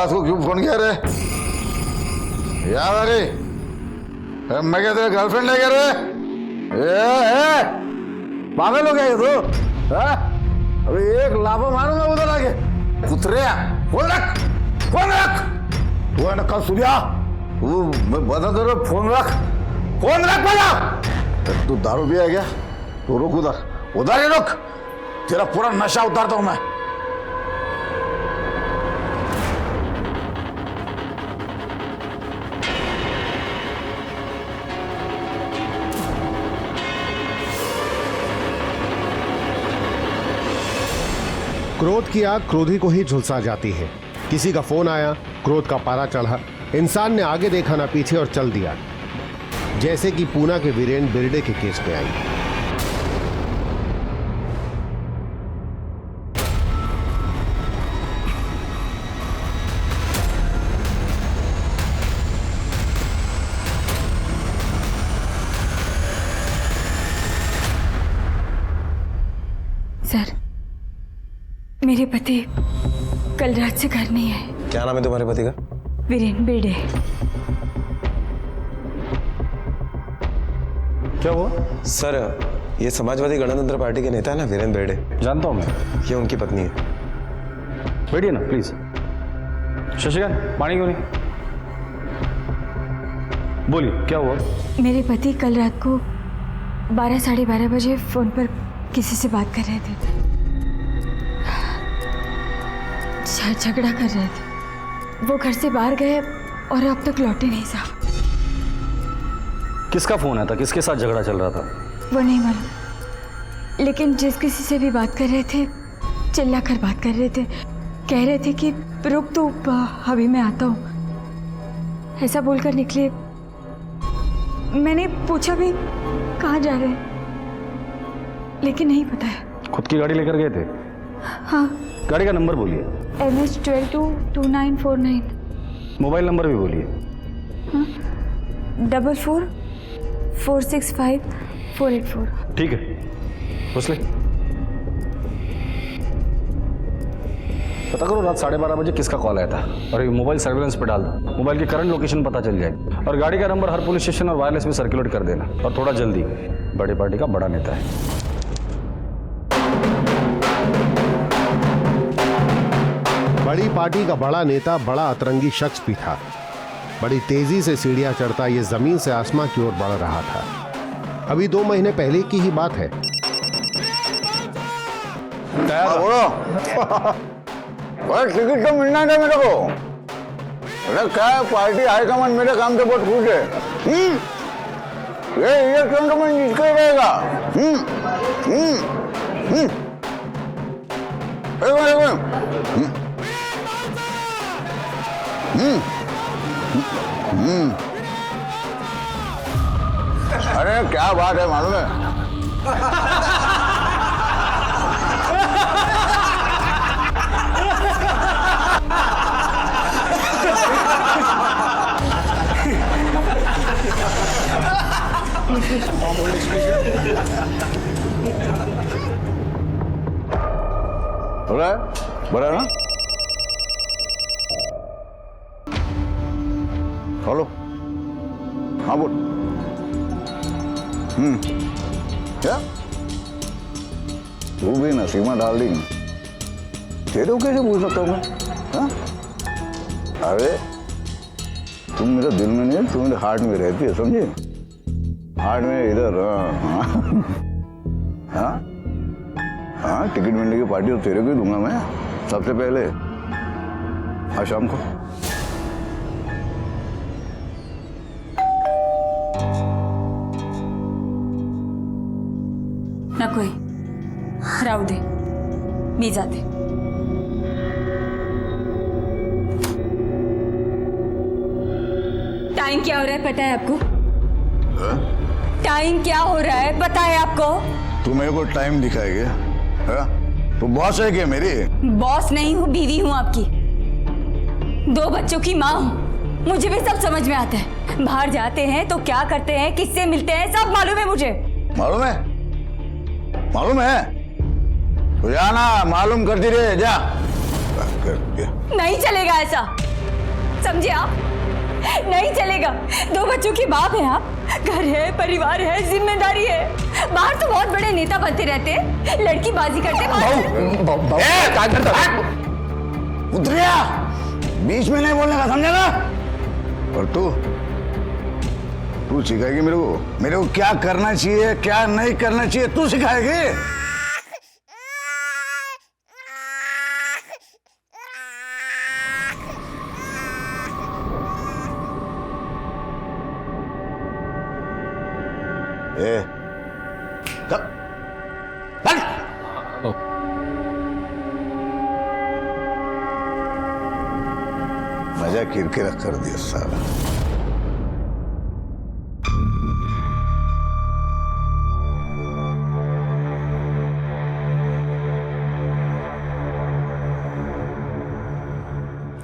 रात को क्यों फोन किया रे? याद आ रही? मैं क्या तेरा गर्लफ्रेंड है क्या रे? पागल हो गया ये तो? अभी एक लाफा मारूंगा उधर आके। कुतरे फोन रख, फोन रख। तू है ना कल सूर्या, मैं बता दे रहा, फोन रख, फोन रख भैया। तू दारू पिया है क्या? तू रुक उधर, उधर ही रुक, तेरा पूरा नशा उतारता हूं मैं। क्रोध की आग क्रोधी को ही झुलसा जाती है। किसी का फोन आया, क्रोध का पारा चढ़ा, इंसान ने आगे देखा ना पीछे और चल दिया, जैसे कि पूना के वीरेन बिरडे के केस में आई। सर, मेरे पति कल रात से घर नहीं है। क्या नाम है तुम्हारे पति का? वीरेन बिरडे। क्या हुआ? सर, ये समाजवादी गणतंत्र पार्टी के नेता है ना, वीरेन बिरडे। जानता हूं मैं। ये उनकी पत्नी है। बैठिए ना प्लीज। शशिकांत, पानी क्यों नहीं? बोलिए क्या हुआ? मेरे पति कल रात को 12 साढ़े 12 बजे फोन पर किसी से बात कर रहे थे, झगड़ा कर रहे थे। वो घर से बाहर गए और अब तक लौटे नहीं साहब। किसका फोन आया था? किसके साथ झगड़ा चल रहा था? वो नहीं मालूम, लेकिन जिस किसी से भी बात कर रहे थे चिल्ला कर बात कर रहे थे, कह रहे थे कि रुक तो अभी मैं आता हूँ, ऐसा बोलकर निकले। मैंने पूछा भी कहाँ जा रहे हैं, लेकिन नहीं पता है। खुद की गाड़ी लेकर गए थे? हाँ। गाड़ी का नंबर बोलिए। MS-12-2949। मोबाइल नंबर भी बोलिए। 44465484। ठीक है, घुस ले। पता करो रात 12:30 बजे किसका कॉल आया था और ये मोबाइल सर्विलेंस पे डाल दो। मोबाइल की करंट लोकेशन पता चल जाएगी और गाड़ी का नंबर हर पुलिस स्टेशन और वायरलेस में सर्कुलेट कर देना, और थोड़ा जल्दी। बड़ी पार्टी का बड़ा नेता है। बड़ी पार्टी का बड़ा नेता बड़ा अतरंगी शख्स भी था। बड़ी तेजी से सीढ़ियां चढ़ता ये जमीन से आसमां की ओर बढ़ रहा था। अभी 2 महीने पहले की ही बात है। टिकट तो मिलना था मेरे को। अरे क्या है, पार्टी हाईकमान मेरे काम से बहुत खुश है। ये इलेक्शन तो मैं जीत कर रहेगा। अरे क्या बात है मालूम है? बड़ा ना? हेलो, हाँ बोल। क्या तू भी नसीमा डार्लिंग, तेरे को कैसे पूछ सकता हूँ मैं? हाँ? अरे तुम मेरे दिल में नहीं, तुम मेरे हार्ट में रहती है, समझे? हार्ट में इधर। हाँ हाँ, टिकट मिलने की पार्टी तो तेरे को ही दूंगा मैं सबसे पहले। आज शाम को। ना कोई राव दे, मी जाते। टाइम क्या हो रहा है पता है आपको? टाइम क्या हो रहा है पता है आपको? तू मेरे को टाइम दिखाएगी? तू बॉस है क्या मेरी? बॉस नहीं हूँ, बीवी हूँ आपकी। 2 बच्चों की माँ हूँ, मुझे भी सब समझ में आता है। बाहर जाते हैं तो क्या करते हैं, किससे मिलते हैं, सब मालूम है मुझे। मालूम है? मालूम है तो जाना, मालूम करती रहे जा। नहीं चलेगा ऐसा। समझे आप? नहीं चलेगा। 2 बच्चों के बाप हैं आप। घर है, परिवार है, जिम्मेदारी है। बाहर तो बहुत बड़े नेता बनते रहते हैं, लड़की बाजी करते उतरिया, बीच में नहीं बोलने का, समझा ना? और तू सिखाएगी मेरे को क्या करना चाहिए, क्या नहीं करना चाहिए, तू सिखाएगी। मजा किरकिरा कर दिया साला।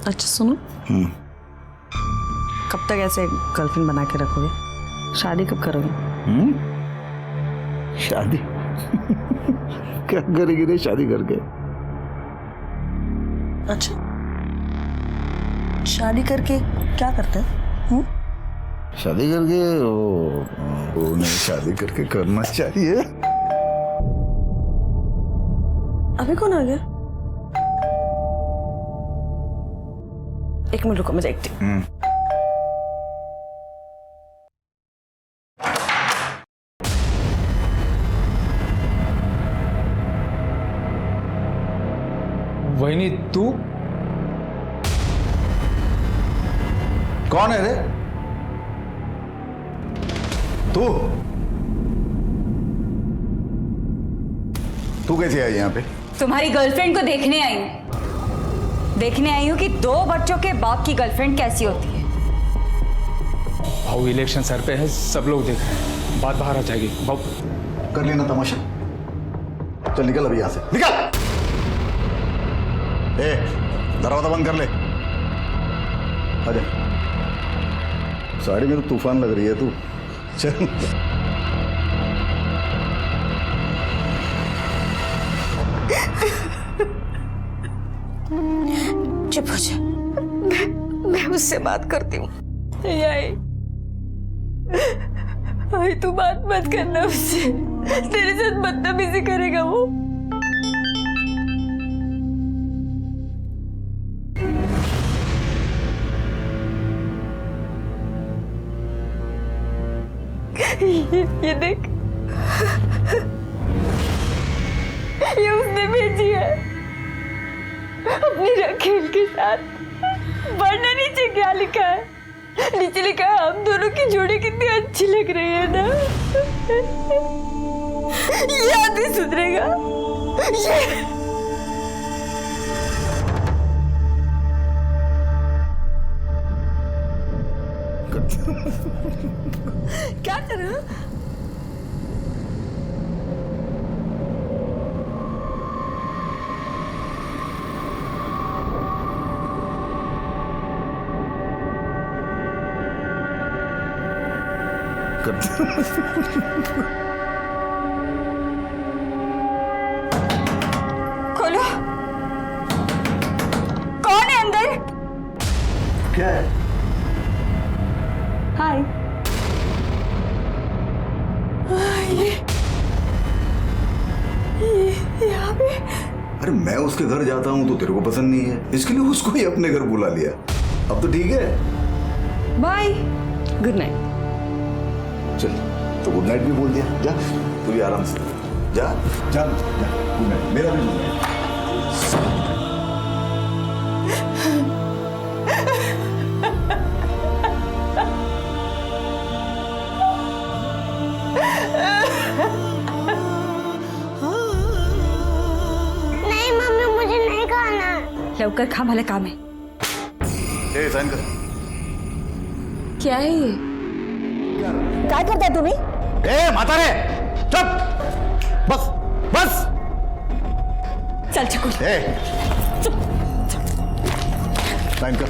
अच्छा सुनो, कब तक ऐसे गर्लफ्रेंड बना के रखोगे? शादी कब करोगे? शादी क्या करेगी रे शादी करके? अच्छा, शादी करके क्या करते हैं? शादी करके वो नहीं, शादी करके करना चाहिए। अभी कौन आ गया? एक मिनट रुको, मैं देखती हूँ। वहीनी तू कौन है रे? तू कैसे आई यहाँ पे? तुम्हारी गर्लफ्रेंड को देखने आई हूँ। देखने आई हूँ कि 2 बच्चों के बाप की गर्लफ्रेंड कैसी होती है। भाऊ इलेक्शन सर पे है, सब लोग देख रहे हैं, बात बाहर आ जाएगी। भाऊ कर लेना तमाशा। चल निकल अभी यहाँ से, निकल। दरवाजा बंद कर ले। आजा, साड़ी में तो तूफान लग रही है तू। चल चुप हो जा, मैं उससे बात करती हूँ। भाई तू बात मत करना उससे, तेरे साथ बदतमीजी करेगा वो। ये देख, ये उसने भेजी है अपनी रखेल के साथ। पढ़ना नीचे क्या लिखा है? नीचे लिखा है हम दोनों की जोड़ी कितनी अच्छी लग रही है ना। ये आदमी सुधरेगा? ये क्या कर रहा? खोलो, कौन है अंदर? क्या है? हाय। ये यहाँ पे? अरे मैं उसके घर जाता हूँ तो तेरे को पसंद नहीं है, इसके लिए उसको ही अपने घर बुला लिया। अब तो ठीक है, बाय, गुड नाइट। चल तो गुड नाइट भी बोल दिया। जा तू भी आराम से जा जा जा, गुड नाइट। मेरा भी गुड नाइट। नहीं मम्मी, मुझे नहीं खाना। लवकर खा, भले काम है। ए साइन कर। क्या है ये? क्या करता है तू भी? ए माता रे, चुप, बस बस। चल चकुल, साइन कर।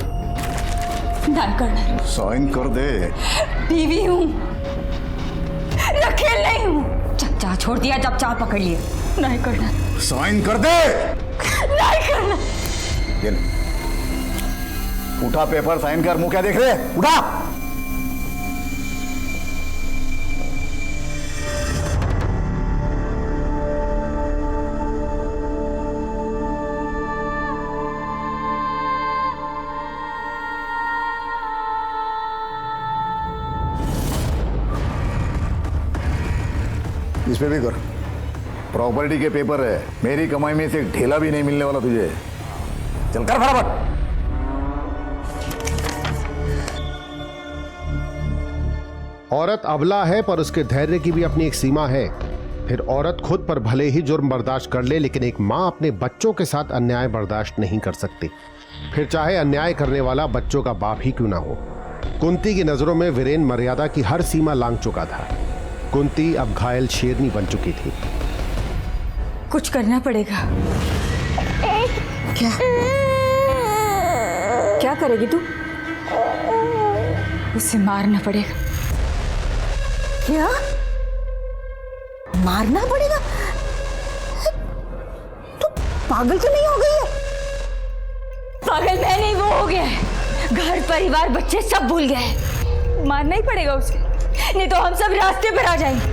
ना करना। साइन कर दे। बीवी हूँ, रखेल नहीं हूँ। जब चाह छोड़ दिया, जब चाह पकड़ लिए। नहीं करना, साइन कर दे। नहीं करना। ये ले, उठा पेपर साइन कर, मुंह क्या देख रहे? उठा। इस पे भी कर। प्रॉपर्टी के पेपर है, मेरी कमाई में से एक ढेला भी नहीं मिलने वाला तुझे। चल कर फटाफट। औरत अबला है पर उसके धैर्य की भी अपनी एक सीमा है। फिर औरत खुद पर भले ही जुर्म बर्दाश्त कर ले, लेकिन एक मां अपने बच्चों के साथ अन्याय बर्दाश्त नहीं कर सकती, फिर चाहे अन्याय करने वाला बच्चों का बाप ही क्यों ना हो। कुंती की नजरों में वीरेन मर्यादा की हर सीमा लांघ चुका था। कुंती अब घायल शेरनी बन चुकी थी। कुछ करना पड़ेगा। क्या क्या करेगी तू? उसे मारना पड़ेगा। क्या मारना पड़ेगा? तू पागल तो नहीं हो गई है? पागल मैं नहीं, वो हो गया है। घर परिवार बच्चे सब भूल गए हैं। मारना ही पड़ेगा उसे, नहीं तो हम सब रास्ते पर आ जाएंगे।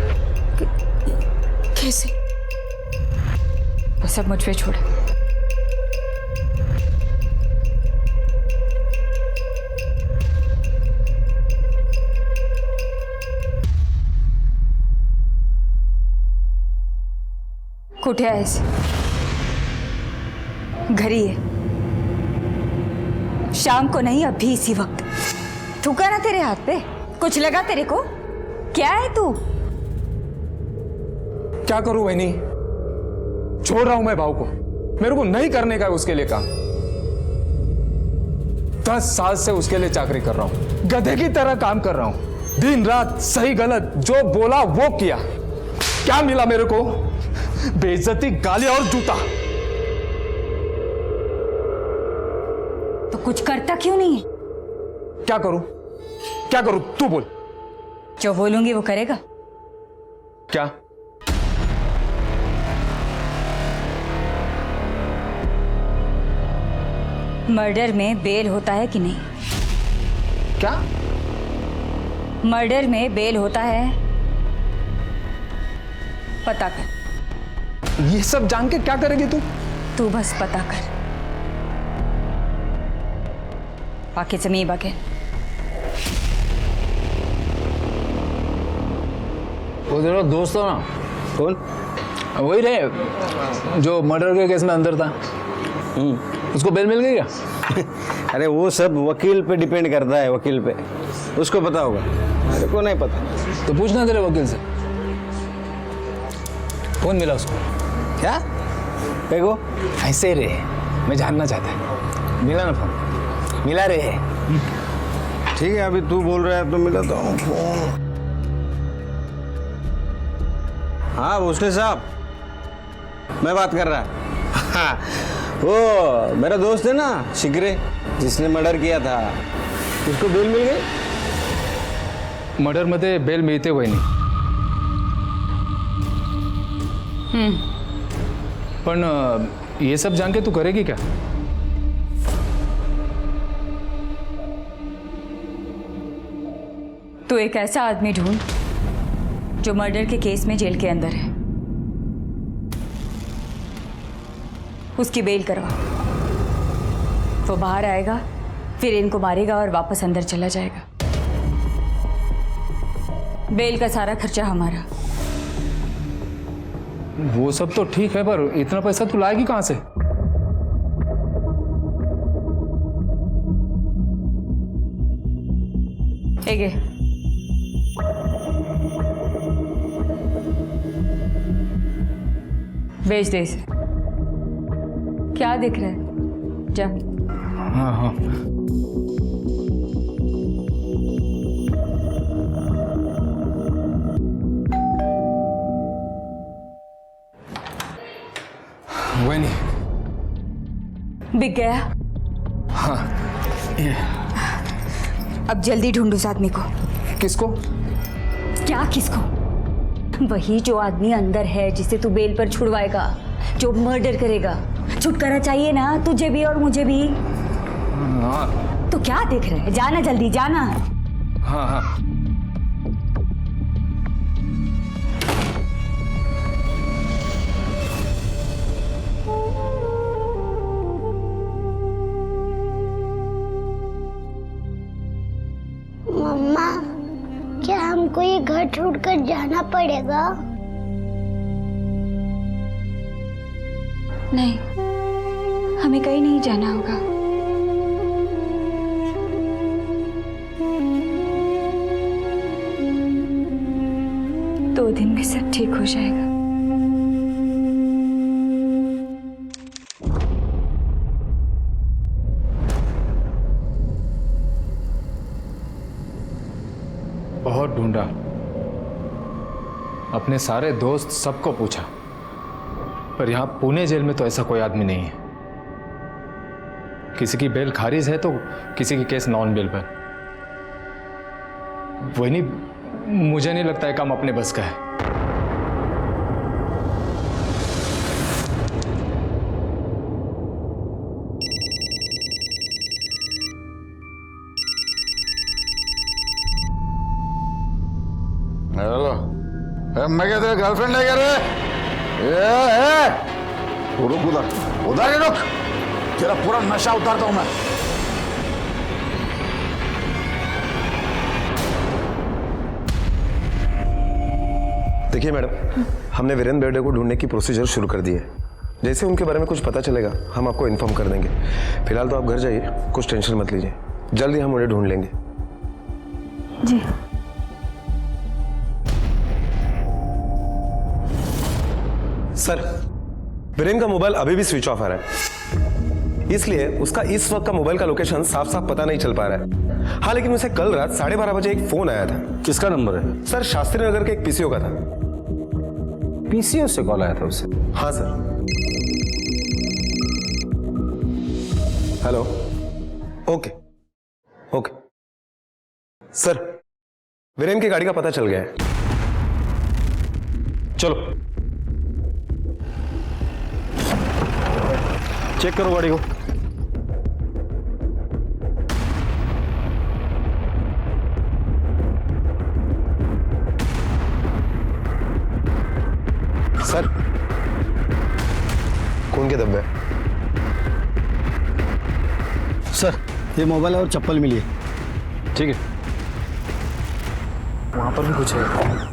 कैसे? वो सब मुझ पे छोड़। कुठे आहेस? घरी है। शाम को नहीं, अभी इसी वक्त। थूका ना तेरे हाथ पे? कुछ लगा तेरे को? क्या है तू? क्या करूं बहनी, छोड़ रहा हूं मैं भाव को। मेरे को नहीं करने का है उसके लिए काम। 10 साल से उसके लिए चाकरी कर रहा हूं, गधे की तरह काम कर रहा हूं। दिन रात सही गलत जो बोला वो किया। क्या मिला मेरे को? बेइज्जती, गालियां और जूता। तो कुछ करता क्यों नहीं है? क्या करूं? क्या करूं? तू बोल। जो बोलूंगी वो करेगा। क्या? मर्डर में बेल होता है कि नहीं? क्या? मर्डर में बेल होता है? पता कर। ये सब जान के क्या करेगी तू? तू बस पता कर, बाकीचं मी बघेन। वो तेरा दोस्त हो ना? कौन? वही रहे जो मर्डर के केस में अंदर था। उसको बेल मिल गई क्या? अरे वो सब वकील पे डिपेंड करता है, वकील पे, उसको पता होगा, मेरे को नहीं पता। तो पूछना तेरे वकील से कौन मिला उसको। क्या देखो? ऐसे रे, मैं जानना चाहता। मिला ना फोन? मिला रे। ठीक है, अभी तू बोल रहा है तो मिलाता हूँ फोन। हाँ भोसले साहब, मैं बात कर रहा। हाँ, वो मेरा दोस्त है ना शिगरे, जिसने मर्डर किया था, उसको बेल मिल गई। मर्डर मध्ये बेल मिळते वहिनी। पण ये सब जान के तू करेगी क्या? तू एक ऐसा आदमी ढूंढ जो मर्डर के केस में जेल के अंदर है, उसकी बेल करवा। वो बाहर आएगा, फिर इनको मारेगा और वापस अंदर चला जाएगा। बेल का सारा खर्चा हमारा। वो सब तो ठीक है, पर इतना पैसा तू लाएगी कहां से? एगे बेच दे इसे। क्या दिख रहा है? जा। हाँ हाँ। वही बिक गया। हाँ, ये अब जल्दी ढूंढ उस आदमी को। किसको? क्या किसको? वही जो आदमी अंदर है, जिसे तू बेल पर छुड़वाएगा, जो मर्डर करेगा। छुटकारा चाहिए ना तुझे भी और मुझे भी। हाँ, तो क्या देख रहे हैं? जाना जल्दी, जाना। हाँ हाँ। मम्मा, क्या हमको ये घर छोड़कर जाना पड़ेगा? नहीं, हमें कहीं नहीं जाना होगा। दो दिन में सब ठीक हो जाएगा। बहुत ढूंढा, अपने सारे दोस्त सबको पूछा, पर यहाँ पुणे जेल में तो ऐसा कोई आदमी नहीं है। किसी की बेल खारिज है तो किसी की केस नॉन बेल पर। वही नहीं, मुझे नहीं लगता है काम अपने बस का है। हेलो, मैं क्या तेरा गर्लफ्रेंड है क्या रे? रुक, उधर ही रुक, तेरा पूरा नशा उतारता हूं मैं। देखिए मैडम, हमने वीरेंद्र बेर्डे को ढूंढने की प्रोसीजर शुरू कर दी है। जैसे उनके बारे में कुछ पता चलेगा हम आपको इन्फॉर्म कर देंगे। फिलहाल तो आप घर जाइए, कुछ टेंशन मत लीजिए, जल्दी हम उन्हें ढूंढ लेंगे। जी। सर, वीरेंद्र का मोबाइल अभी भी स्विच ऑफ आ रहा है, इसलिए उसका इस वक्त का मोबाइल का लोकेशन साफ साफ पता नहीं चल पा रहा है। हाँ, लेकिन उसे कल रात 12:30 बजे एक फोन आया था। किसका नंबर है? सर, शास्त्री नगर के एक पीसीओ का था। पीसीओ से कॉल आया था उसे? हाँ sir. Hello. Okay okay sir, Virendra की गाड़ी का पता चल गया है। चलो चेक करो गाड़ी को। सर, खून के धब्बे। सर, ये मोबाइल और चप्पल मिली है। ठीक है, वहां पर भी कुछ है।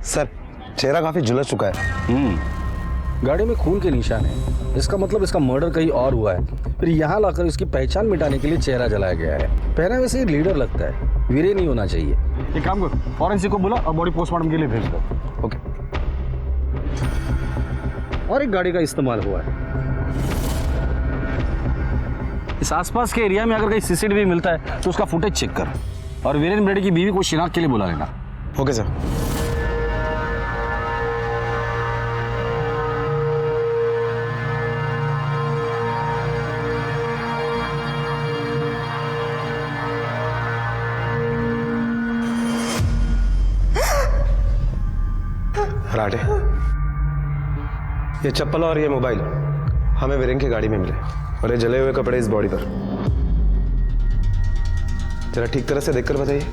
सर, चेहरा काफी झुलस चुका है। गाड़ी में खून के निशान है, इसका मतलब इसका मर्डर कहीं और हुआ है। फिर यहाँ लाकर इसकी पहचान मिटाने के लिए चेहरा जलाया गया है। पहले वैसे लीडर लगता है, वीरे नहीं होना चाहिए। एक काम करो, फॉरेंसिक को बुला और बॉडी पोस्टमार्टम के लिए भेज दो। ओके। और एक गाड़ी का इस्तेमाल हुआ है। इस आसपास के एरिया में अगर कहीं सीसीटीवी मिलता है तो उसका फुटेज चेक कर, और वीरेंद्र बेर्डे की बीवी को शिनाख्त के लिए बुला लेना। Okay sir. राटे, ये चप्पल और ये मोबाइल हमें वीरेंद्र की गाड़ी में मिले, और ये जले हुए कपड़े इस बॉडी पर। जरा ठीक तरह से देखकर बताइए,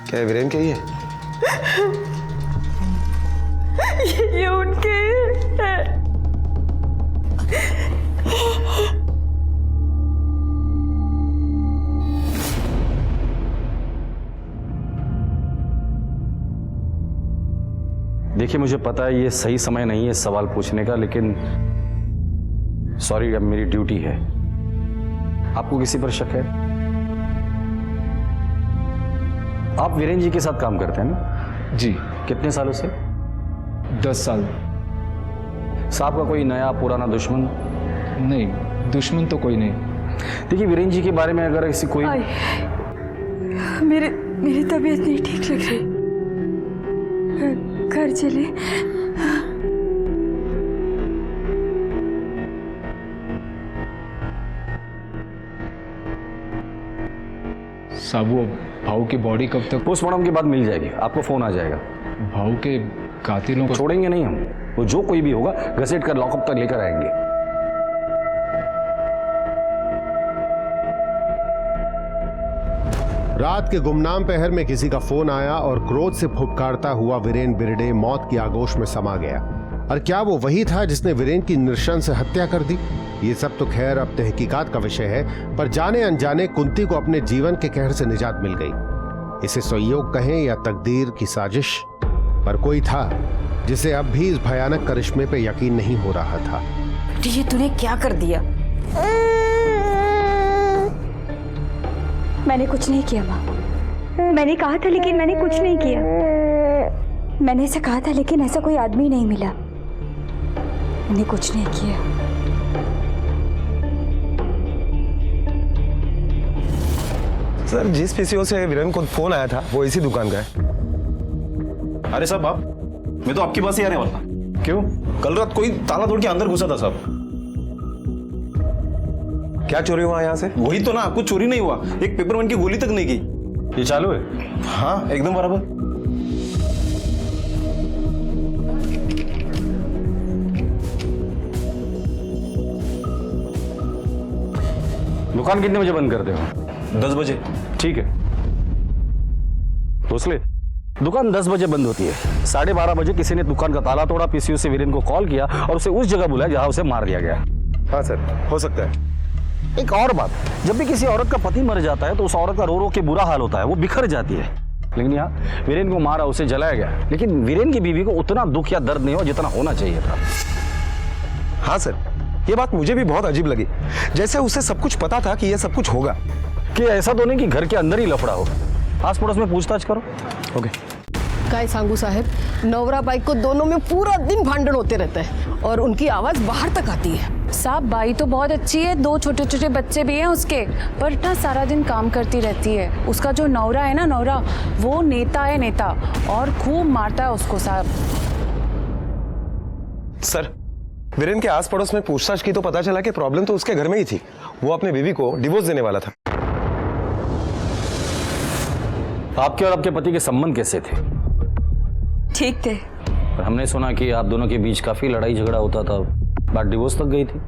क्या ये वीरेंद्र के ही है? ये उनके है। देखिए, मुझे पता है ये सही समय नहीं है सवाल पूछने का, लेकिन सॉरी, अब मेरी ड्यूटी है। आपको किसी पर शक है? आप वीरेंद्र जी के साथ काम करते हैं ना? जी। कितने सालों से? 10 साल। साहब का कोई नया पुराना दुश्मन? नहीं, दुश्मन तो कोई नहीं। देखिए, वीरेंद्र जी के बारे में अगर किसी कोई मेरी तबीयत नहीं ठीक लग रही, घर चले। साहब, वो भाऊ की बॉडी कब तक? पोस्टमार्टम के बाद मिल जाएगी, आपको फोन आ जाएगा। भाऊ के कातिलों को छोड़ेंगे नहीं हम, वो जो कोई भी होगा घसीट कर लॉकअप तक लेकर आएंगे। रात के गुमनाम पहर में किसी का फोन आया और क्रोध से फुफकारता हुआ वीरेन बिरडे मौत की आगोश में समा गया। और क्या वो वही था जिसने वीरेन की नृशंस हत्या कर दी? ये सब तो खैर अब तहकीकात का विषय है, पर जाने अनजाने कुंती को अपने जीवन के कहर से निजात मिल गई। इसे संयोग कहें या तकदीर की साजिश, पर कोई था जिसे अब भी इस भयानक करिश्मे पे यकीन नहीं हो रहा था। ये तूने क्या कर दिया? मैंने कुछ नहीं किया माँ। मैंने कहा था लेकिन मैंने कुछ नहीं किया। मैंने ऐसा कहा था लेकिन ऐसा कोई आदमी नहीं मिला। मैंने कुछ नहीं किया। सर, जिस पीसीओ से वीरेन को फोन आया था वो इसी दुकान का है। अरे साहब, आप मैं तो आपके पास ही आने वाला था। क्यों? कल रात कोई ताला तोड़ के अंदर घुसा था साहब। क्या चोरी हुआ यहाँ से? वही तो ना, कुछ चोरी नहीं हुआ, एक पेपरमैन की गोली तक नहीं गई। ये चालू है? हाँ, एकदम बराबर। दुकान कितने बजे बंद करते हो? 10 बजे। ठीक है, भोसले, दुकान 10 बजे बंद होती है। 12:30 बजे किसी ने दुकान का ताला तोड़ा, पीसीओ से वीरेन को कॉल किया और उसे उस जगह बुलाया जहां उसे मार दिया गया। हाँ सर, हो सकता है। एक और बात, जब भी किसी औरत का पति मर जाता है तो उस औरत का रो रो के बुरा हाल होता है, वो बिखर जाती है। लेकिन यहाँ वीरेन को मारा, उसे जलाया गया, लेकिन वीरेन की बीवी को उतना दुख या दर्द नहीं हुआ जितना होना चाहिए था। हाँ सर, ये बात मुझे भी बहुत अजीब लगी, जैसे उसे सब कुछ पता था कि ये सब कुछ होगा। कि ऐसा तो नहीं कि घर के अंदर ही लफड़ा हो। आस पड़ोस में पूछताछ करो। ओके। काय सांगू साहेब, नवरा बाई को दोनों में पूरा दिन भांडण होते रहता है और उनकी आवाज बाहर तक आती है। साहब, बाई तो बहुत अच्छी है, 2 छोटे छोटे बच्चे भी हैं उसके, पर ना सारा दिन काम करती रहती है। उसका जो नौरा है ना, नौरा, वो नेता है, नेता, और खूब मारता है उसको साहब। सर, वीरेन के आस पड़ोस में पूछताछ की तो पता चला कि प्रॉब्लम तो उसके घर में ही थी। वो अपनी बीवी को डिवोर्स देने वाला था। आपके और आपके पति के संबंध कैसे थे? ठीक थे। पर हमने सुना कि आप दोनों के बीच काफी लड़ाई झगड़ा होता था, बात डिवोर्स तक गई थी।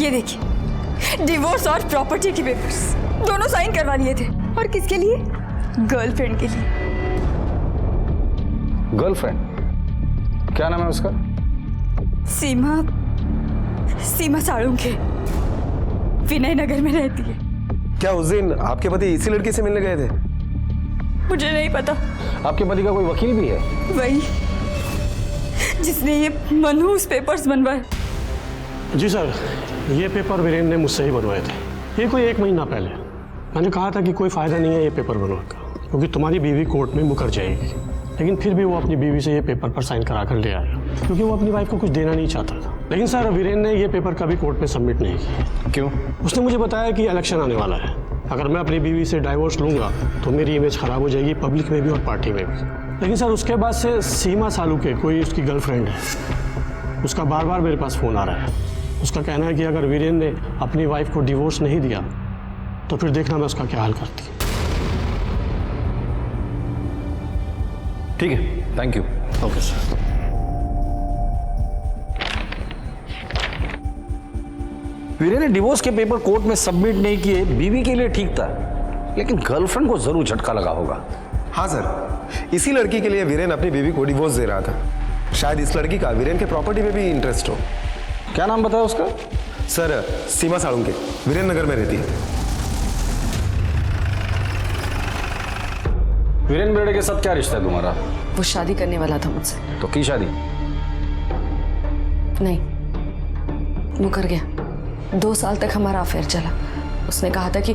ये देखिए, डिवोर्स और प्रॉपर्टी के पेपर्स दोनों साइन करवा लिए थे। और किसके लिए? गर्लफ्रेंड के लिए। गर्लफ्रेंड? क्या नाम है उसका? सीमा साळुंखे, विनय नगर में रहती है। क्या उस दिन आपके पति इसी लड़की से मिलने गए थे? मुझे नहीं पता। आपके पति का कोई वकील भी है? वही जिसने ये मनहूस पेपर्स बनवाए। जी सर, ये पेपर वीरेन ने मुझसे ही बनवाए थे। ये कोई 1 महीना पहले। मैंने कहा था कि कोई फ़ायदा नहीं है ये पेपर बनवाने का, क्योंकि तुम्हारी बीवी कोर्ट में मुकर जाएगी। लेकिन फिर भी वो अपनी बीवी से ये पेपर पर साइन करा कर ले आया, क्योंकि वो अपनी वाइफ को कुछ देना नहीं चाहता था। लेकिन सर, वीरेन ने ये पेपर कभी कोर्ट में सबमिट नहीं किया। क्यों? उसने मुझे बताया कि इलेक्शन आने वाला है, अगर मैं अपनी बीवी से डाइवोर्स लूँगा तो मेरी इमेज ख़राब हो जाएगी, पब्लिक में भी और पार्टी में भी। लेकिन सर, उसके बाद से सीमा साळुंखे, कोई उसकी गर्लफ्रेंड है, उसका बार बार मेरे पास फ़ोन आ रहा है। उसका कहना है कि अगर वीरेन ने अपनी वाइफ को डिवोर्स नहीं दिया तो फिर देखना मैं उसका क्या हाल करती। ठीक है, thank you. Okay sir. Viren ने डिवोर्स के पेपर कोर्ट में सबमिट नहीं किए, बीवी के लिए ठीक था, लेकिन गर्लफ्रेंड को जरूर झटका लगा होगा। हाँ सर, इसी लड़की के लिए वीरेन अपनी बीवी को डिवोर्स दे रहा था। शायद इस लड़की का वीरेन के प्रॉपर्टी में भी इंटरेस्ट हो। क्या नाम बताया उसका? सर, सीमा साळुंखे, वीरेन नगर में रहती है। वीरेन बेड़े के साथ क्या रिश्ता है तुम्हारा? वो शादी करने वाला था मुझसे। तो की शादी? नहीं, मुकर गया। 2 साल तक हमारा अफेयर चला। उसने कहा था कि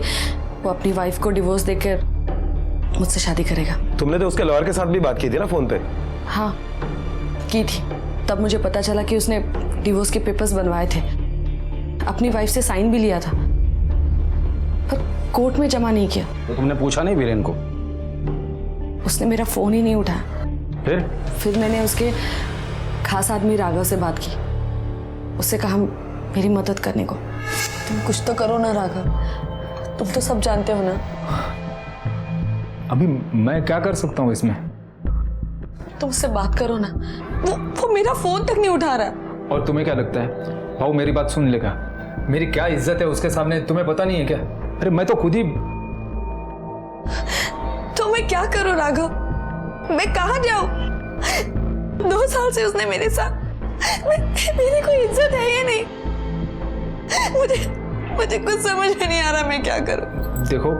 वो अपनी वाइफ को डिवोर्स देकर मुझसे शादी करेगा। तुमने तो उसके लॉयर के साथ भी बात की थी ना फोन पे? हाँ, की थी। तब मुझे पता चला कि उसने डिवोर्स के पेपर्स बनवाए थे, अपनी वाइफ से साइन भी लिया था, पर कोर्ट में जमा नहीं किया। तो तुमने पूछा नहीं वीरेन को? उसने मेरा फोन ही नहीं उठाया। फिर मैंने उसके खास आदमी राघव से बात की, उससे कहा मेरी मदद करने को। तुम कुछ तो करो ना राघव, तुम तो सब जानते हो ना। अभी मैं क्या कर सकता हूँ इसमें? तुम उससे बात करो ना, वो मेरा फोन तक नहीं उठा रहा। और तुम्हें क्या लगता है भाऊ मेरी बात सुन लेगा? मेरी क्या इज्जत है उसके सामने, तुम्हें पता नहीं है क्या? अरे मैं तो खुद ही। तो मैं क्या करूं राघव, मैं कहाँ जाऊं? 2 साल से उसने मेरे साथ, मेरी कोई इज्जत है या नहीं? मुझे कुछ समझ में नहीं आ रहा मैं क्या करूं। देखो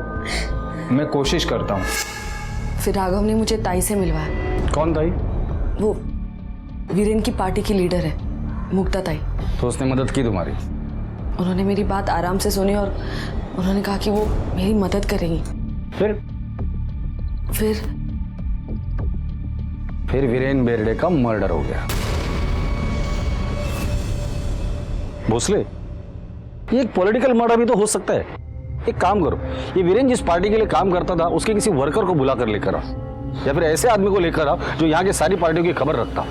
मैं कोशिश करता हूँ। फिर राघव ने मुझे ताई से मिलवाया। कौन ताई? वो वीरेन की पार्टी की लीडर है, मुक्ता ताई। तो उसने मदद की तुम्हारी? उन्होंने मेरी बात आराम से सुनी और उन्होंने कहा कि वो मेरी मदद करेंगी। फिर वीरेन बेर्डे का मर्डर हो गया। भोसले, ये एक पॉलिटिकल मर्डर भी तो हो सकता है। एक काम करो, ये वीरेन जिस पार्टी के लिए काम करता था उसके किसी वर्कर को बुला कर लेकर आओ, या फिर ऐसे आदमी को लेकर आओ जो यहाँ की सारी पार्टियों की खबर रखता हो।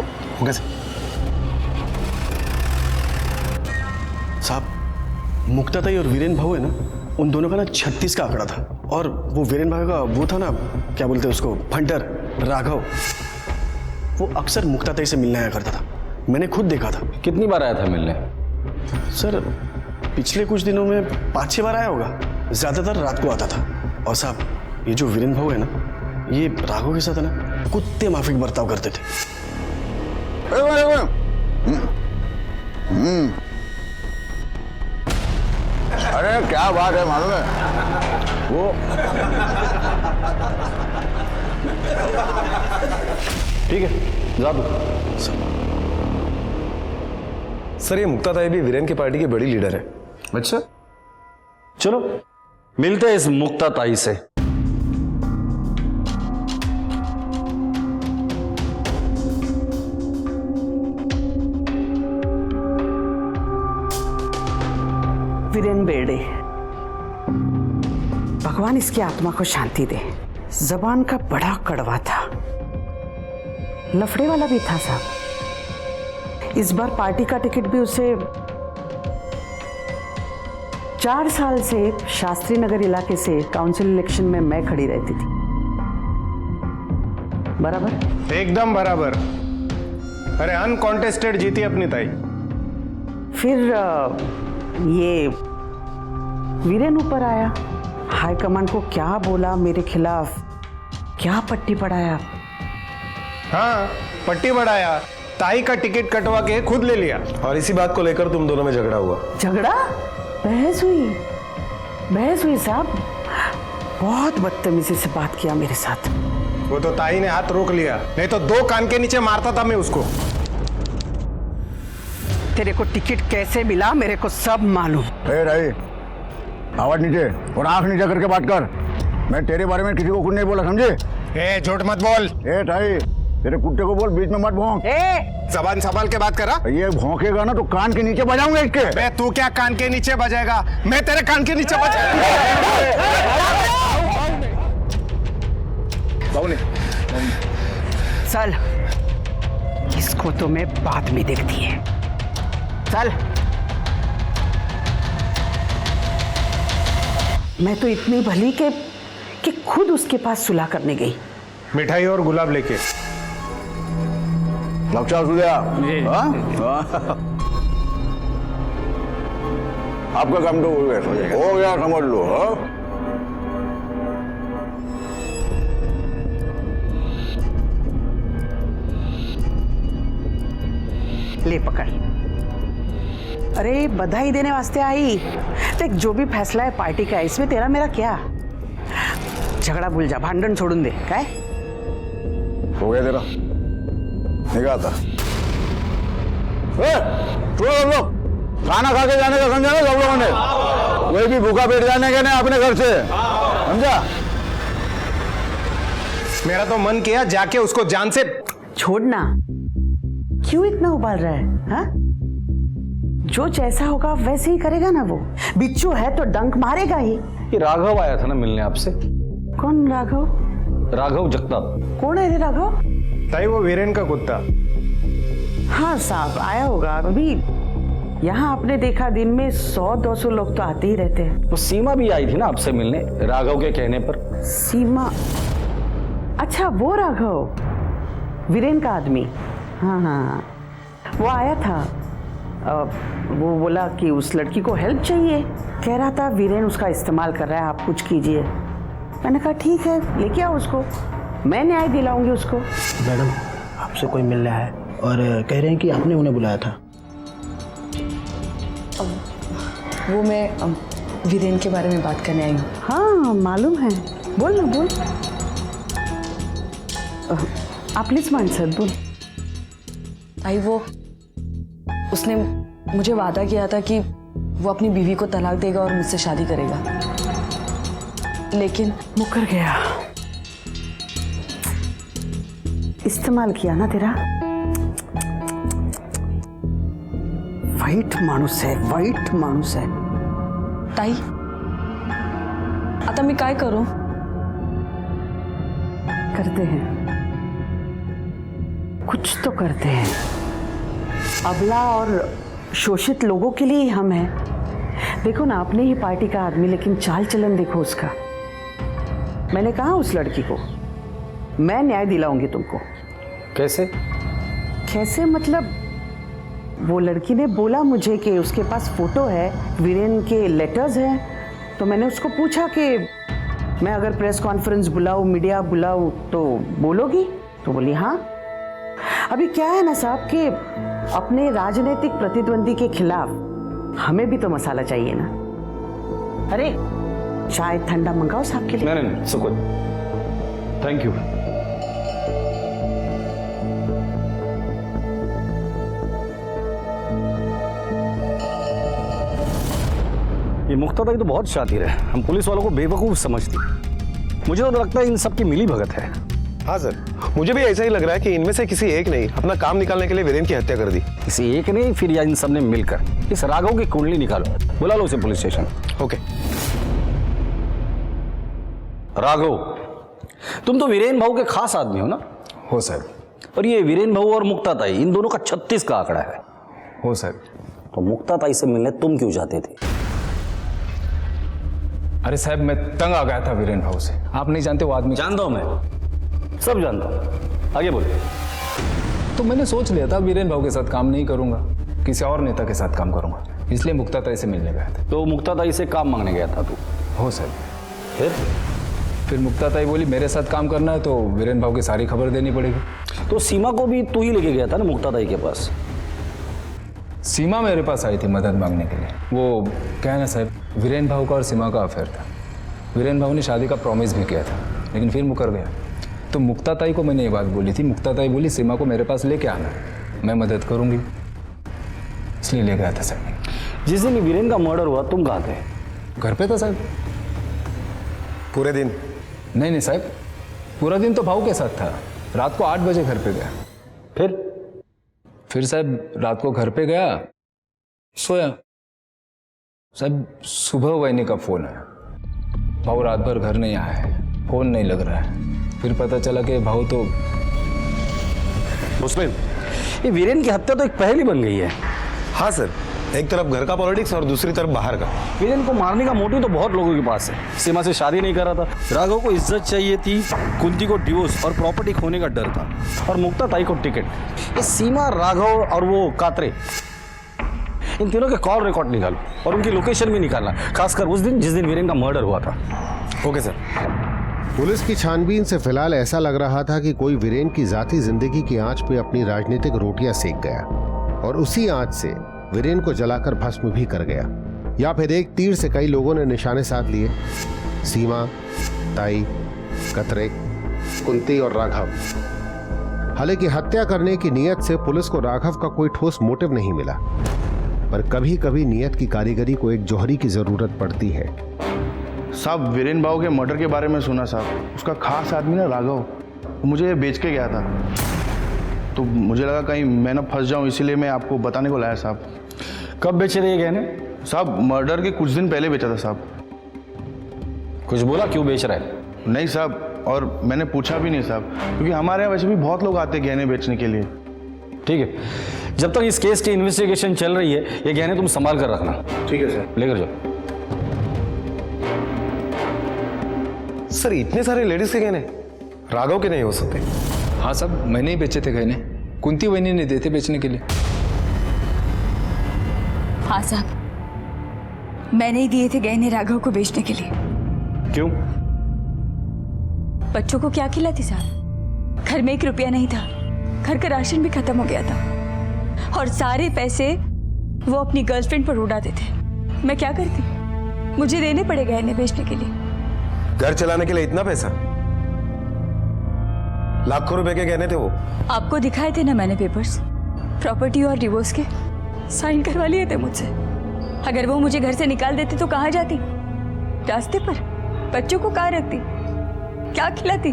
साहब, मुक्ताताई और वीरेन भाऊ है ना, उन दोनों का ना 36 का आंकड़ा था। और वो वीरेन भाई का वो था ना, क्या बोलते हैं उसको, फंटर राघव, वो अक्सर मुक्ताताई से मिलने आया करता था। मैंने खुद देखा था। कितनी बार आया था मिलने? सर पिछले कुछ दिनों में 5-6 बार आया होगा, ज्यादातर रात को आता था। और साहब ये जो वीरेन भाऊ है ना, ये राघव के साथ है ना कुत्ते माफिक बर्ताव करते थे। अरे क्या बात है मालूम है वो। ठीक है, जा दो। सर ये मुक्ताताई भी वीरेन की पार्टी की बड़ी लीडर है। अच्छा, चलो मिलते हैं इस मुक्ताताई से। वीरेन बेर्डे, भगवान इसकी आत्मा को शांति दे। जबान का बड़ा कड़वा था, लफड़े वाला भी था साहब। इस बार पार्टी का टिकट भी उसे 4 साल से शास्त्री नगर इलाके से काउंसिल इलेक्शन में मैं खड़ी रहती थी। बराबर? एकदम बराबर। अरे अनकॉन्टेस्टेड जीती अपनी ताई। फिर ये वीरेन ऊपर आया, हाईकमान को क्या बोला मेरे खिलाफ, क्या पट्टी पढ़ाया। हाँ, पट्टी बढ़ाया, ताई का टिकट कटवा के खुद ले लिया। और इसी बात को लेकर तुम दोनों में झगड़ा हुआ। झगड़ा? बहस हुई साहब। बहुत बदतमीजी से बात किया मेरे साथ। वो तो ताई ने हाथ रोक लिया, नहीं तो 2 कान के नीचे मारता था मैं उसको। तेरे को टिकट कैसे मिला मेरे को सब मालूम। ए राई, आवाज नीचे और आंख नीचे करके बात कर। मैं तेरे बारे में किसी को कुछ नहीं बोला, समझे? ए झूठ मत बोल। ए ताई, तेरे कुत्ते को बोल बीच में मत भौंक। जबान संभाल के बात करा। ये भौंकेगा ना तो कान के नीचे बजाऊंगा इसके। बे तू क्या कान के नीचे बजाएगा, मैं तेरे कान के नीचे बजाऊंगा। चल, इसको तो मैं बाद में देखती है। चल। मैं तो इतनी भली कि खुद उसके पास सुलह करने गई। मिठाई और गुलाब लेके। लक्षा सुधिया, आपका काम तो हो गया समझ लो। ले पकड़। अरे बधाई देने वास्ते आई। देख, जो भी फैसला है पार्टी का, इसमें तेरा मेरा क्या। झगड़ा भूल जा, भांडण छोड़ून दे। काय हो गया तेरा निगाहता। लोग खाना खा के जाने का समझा ना सब लोगों ने। कोई भी भूखा पेट जाने का नहीं अपने घर से, समझा? मेरा तो मन किया जाके उसको जान से छोड़ना। क्यों इतना उबाल रहा है? हा? जो जैसा होगा वैसे ही करेगा ना वो। बिच्छू है तो डंक मारेगा ही। ये राघव आया था ना मिलने आपसे। कौन राघव? राघव जगताप। कौन है रे राघव? ताई वो वीरेन का कुत्ता। हाँ साहब आया होगा अभी। यहाँ आपने देखा दिन में 100-200 लोग तो आते ही रहते हैं। तो सीमा भी आई थी ना आपसे मिलने, राघव के कहने पर। सीमा? अच्छा वो राघव, वीरेन का आदमी। हाँ हाँ, वो आया था। वो बोला कि उस लड़की को हेल्प चाहिए, कह रहा था वीरेन उसका इस्तेमाल कर रहा है, आप कुछ कीजिए। मैंने कहा ठीक है, लेके आओ उसको, मैं न्याय दिलाऊंगी उसको। मैडम आपसे कोई मिल रहा है और कह रहे हैं कि आपने उन्हें बुलाया था। वो मैं वीरेन के बारे में बात करने आई हूँ। हाँ मालूम है, बोल ना बोल। आपलीच माणसं बोल। आई वो उसने मुझे वादा किया था कि वो अपनी बीवी को तलाक देगा और मुझसे शादी करेगा, लेकिन मुकर गया। इस्तेमाल किया ना तेरा। वाईट माणूस आहे, वाईट माणूस आहे। ताई आता मी काय करू? करते हैं, कुछ तो करते हैं। अबला और शोषित लोगों के लिए ही हम हैं। देखो ना, अपने ही पार्टी का आदमी, लेकिन चाल चलन देखो उसका। मैंने कहा उस लड़की को मैं न्याय दिलाऊंगी तुमको। कैसे? कैसे मतलब, वो लड़की ने बोला मुझे कि उसके पास फोटो है, वीरेन के लेटर्स हैं। तो मैंने उसको पूछा कि मैं अगर प्रेस कॉन्फ्रेंस बुलाऊं, मीडिया बुलाऊं तो बोलोगी? तो बोली हाँ। अभी क्या है ना साहब कि अपने राजनीतिक प्रतिद्वंदी के खिलाफ हमें भी तो मसाला चाहिए ना। अरे चाय ठंडा मंगाओ साहब के लिए। नहीं, सुकुन, थैंक यू। ये मुक्ताबाई तो बहुत शातिर है, हम पुलिस वालों को बेवकूफ समझती। मुझे तो लगता है इन सब की मिली भगत है। हाँ सर, मुझे भी ऐसा ही लग रहा है कि इनमें से किसी एक ने अपना काम निकालने के लिए वीरेन की हत्या कर दी। किसी एक ने फिर या इन सब ने मिलकर। इस राघव की कुंडली निकालो, बुला लो उसे पुलिस स्टेशन। ओके। राघव, तुम तो वीरेन भाऊ के खास आदमी हो ना? हो सर। और ये वीरेन भाऊ और मुक्ताताई, इन दोनों का 36 का आंकड़ा है। हो सर। तो मुक्ताताई से मिलने तुम क्यों जाते थे? अरे साहब, मैं तंग आ गया था वीरेन भाऊ से। आप नहीं जानते वो आदमी। जानता हूं मैं, सब जानता हूं। आगे बोले। तो मैंने सोच लिया था वीरेन भाऊ के साथ काम नहीं करूंगा, किसी और नेता के साथ काम करूंगा, इसलिए मुक्ताताई से मिलने गया था। तो मुक्ताताई से काम मांगने गया था तू? हो सर। फिर मुक्ताताई बोली मेरे साथ काम करना है तो वीरेन भाऊ की सारी खबर देनी पड़ेगी। तो सीमा को भी तू ही लेके गया था ना मुक्ताताई के पास? सीमा मेरे पास आई थी मदद मांगने के लिए। वो क्या है ना साहब, वीरेन भाऊ का और सीमा का अफेयर था। वीरेन भाऊ ने शादी का प्रॉमिस भी किया था, लेकिन फिर मुकर गया। तो मुक्ताताई को मैंने ये बात बोली थी। मुक्ताताई बोली सीमा को मेरे पास लेके आना, मैं मदद करूंगी, इसलिए ले गया था साहब। जिस दिन वीरेन का मर्डर हुआ तुम कहाँ थे? घर पे था साहब। पूरे दिन? नहीं साहब, पूरा दिन तो भाऊ के साथ था। रात को 8 बजे घर पे गया। फिर साहब रात को घर पे गया, सोया। साहब सुबह वैनी का फोन आया, भाऊ रात भर घर नहीं आया है, फोन नहीं लग रहा है। फिर पता चला कि भाऊ तो उसमें ये वीरेन की हत्या तो एक पहेली बन गई है। हाँ सर, एक तरफ घर का पॉलिटिक्स और दूसरी तरफ बाहर का। वीरेन को मारने का मोटिव तो बहुत लोगों के पास है। सीमा से शादी नहीं कर रहा था, राघव को इज्जत चाहिए थी, कुंती को डिवोर्स और प्रॉपर्टी खोने का डर था, और मुक्ताताई को टिकट। ये सीमा, राघव और वो कात्रे, इन तीनों के कॉल रिकॉर्ड निकालो और उनकी लोकेशन भी निकालना, खासकर उस दिन जिस दिन वीरेन का मर्डर हुआ था। Okay sir. पुलिस की छानबीन से फिलहाल ऐसा लग रहा था कि कोई वीरेन की जाती जिंदगी की आंच पे अपनी राजनीतिक रोटियां सेक गया और उसी आंच से वीरेन को जलाकर भस्म भी कर गया, या फिर एक तीर से कई लोगों ने निशाने साध लिए। सीमा, ताई, कतरे, कुंती और राघव। हालांकि हत्या करने की नीयत से पुलिस को राघव का कोई ठोस मोटिव नहीं मिला, पर कभी कभी नीयत की कारीगरी को एक जौहरी की जरूरत पड़ती है। साहब वीरेन भाऊ के मर्डर के बारे में सुना साहब, उसका खास आदमी ना राघव, मुझे बेच के गया था। तो मुझे लगा कहीं मैं ना फंस जाऊं, इसीलिए मैं आपको बताने को लाया साहब। कब बेचे रहे गहने? साहब मर्डर के कुछ दिन पहले बेचा था साहब। कुछ बोला क्यों बेच रहा है? नहीं साहब, और मैंने पूछा भी नहीं साहब, क्योंकि हमारे यहाँ वैसे भी बहुत लोग आते हैं गहने बेचने के लिए। ठीक है, जब तक इस केस की इन्वेस्टिगेशन चल रही है ये गहने तुम संभाल कर रखना। ठीक है सर। लेकर जाओ। सर इतने सारे लेडीज के गहने राघव के नहीं हो सकते। हाँ साहब, मैंने ही बेचे थे गहने, कुंती वहीनी ने देते बेचने के लिए। हाँ साहब, मैंने ही दिए थे गहने राघव को बेचने के लिए। क्यों? बच्चों को क्या खिलाती साहब? घर में 1 रुपया नहीं था, घर का राशन भी खत्म हो गया था और सारे पैसे वो अपनी गर्लफ्रेंड पर उड़ाते थे। मैं क्या करती? मुझे देने पड़े गहने बेचने के लिए। घर चलाने के लिए इतना पैसा? लाखों रुपए के गहने थे वो। आपको दिखाए थे ना मैंने पेपर्स, प्रॉपर्टी और डिवोर्स के साइन करवा लिए थे मुझसे। अगर वो मुझे घर से निकाल देते तो कहाँ जाती? रास्ते पर? बच्चों को कहाँ रखती? क्या खिलाती?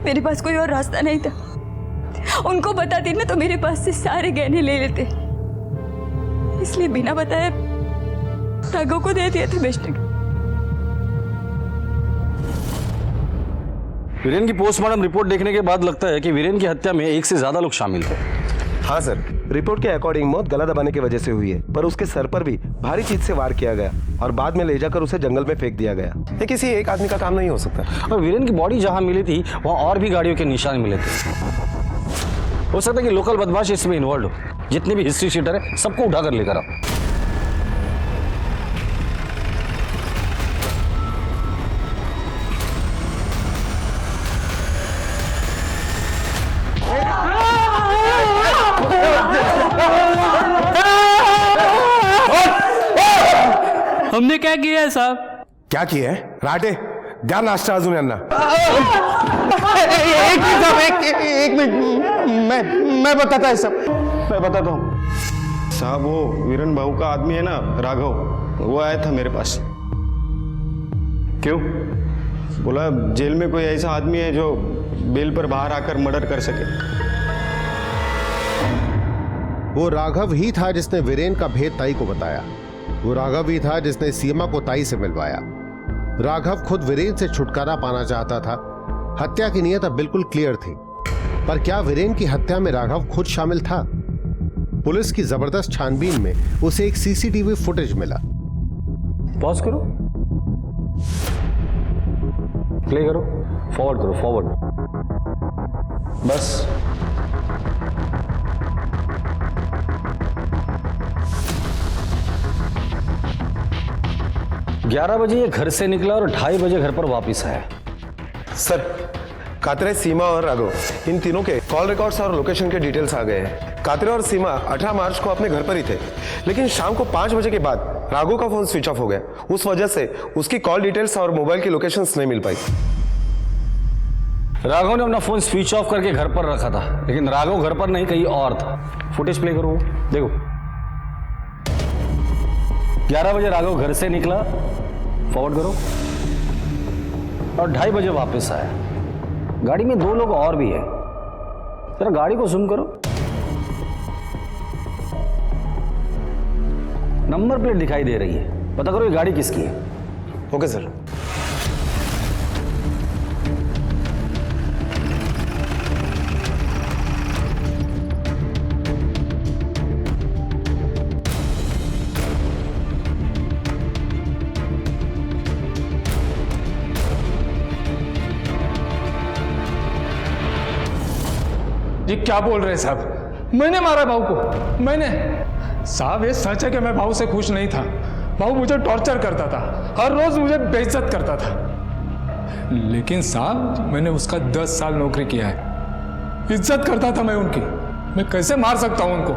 मेरे पास कोई और रास्ता नहीं था। उनको बताती ना तो मेरे पास से सारे गहने ले लेते, इसलिए बिना बताए राघव को दे दिए थे बेचने के। वीरेन की पोस्टमार्टम रिपोर्ट देखने के बाद लगता है कि वीरेन की हत्या में 1 से ज्यादा लोग शामिल थे। हाँ सर, रिपोर्ट के अकॉर्डिंग मौत गला दबाने की वजह से हुई है, पर उसके सर पर भी भारी चीज से वार किया गया और बाद में ले जाकर उसे जंगल में फेंक दिया गया। ये किसी एक आदमी का काम नहीं हो सकता। और वीरेन की बॉडी जहां मिली थी वहां और भी गाड़ियों के निशान मिले थे। हो सकता है कि लोकल बदमाश इसमें इन्वॉल्व हो। जितने भी हिस्ट्री शीटर है सबको उठाकर लेकर आओ। हमने क्या किया है साहब? क्या किया है? राटे द्या नाश्ता अजून यांना। एक मिनट, मैं बताता है सब, मैं बताता हूँ साहब। वो वीरेन भाऊ का आदमी है ना राघव, वो आया था मेरे पास। क्यों? बोला जेल में कोई ऐसा आदमी है जो बेल पर बाहर आकर मर्डर कर सके। वो राघव ही था जिसने वीरेन का भेद ताई को बताया। वो राघव ही था जिसने सीमा को ताई से मिलवाया। राघव खुद वीरेन से छुटकारा पाना चाहता था। हत्या की नीयत अब बिल्कुल क्लियर थी, पर क्या वीरेन की हत्या में राघव खुद शामिल था? पुलिस की जबरदस्त छानबीन में उसे एक सीसीटीवी फुटेज मिला। पॉज करो, प्ले करो, फॉरवर्ड करो, फॉरवर्ड। बस 11 बजे ये घर से निकला और 2:30 बजे घर पर वापस आया। सर, कात्रे, सीमा और राघव, इन तीनों के कॉल रिकॉर्ड्स और लोकेशन के डिटेल्स आ गए हैं। कात्रे और सीमा 18 मार्च को अपने घर पर ही थे, लेकिन शाम को 5 बजे के बाद राघव का फोन स्विच ऑफ हो गया। उस वजह से उसकी कॉल डिटेल्स और मोबाइल की लोकेशंस नहीं मिल पाई। राघव ने अपना फोन स्विच ऑफ करके घर पर रखा था, लेकिन राघव घर पर नहीं, कहीं और था। फुटेज प्ले करो, देखो। 11 बजे राघव घर से निकला, फॉरवर्ड करो, और 2:30 बजे वापस आया। गाड़ी में 2 लोग और भी है। जरा गाड़ी को जूम करो, नंबर प्लेट दिखाई दे रही है। पता करो ये गाड़ी किसकी है। Okay sir. ये क्या बोल रहे हैं साहब? मैंने मारा भाऊ को, मैंने। साहब ये सच है कि मैं भाऊ से खुश नहीं था। भाऊ मुझे टॉर्चर करता था, हर रोज मुझे बेइज्जत करता था। लेकिन साहब मैंने उसका 10 साल नौकरी किया है, इज्जत करता था मैं उनकी। मैं कैसे मार सकता हूं उनको?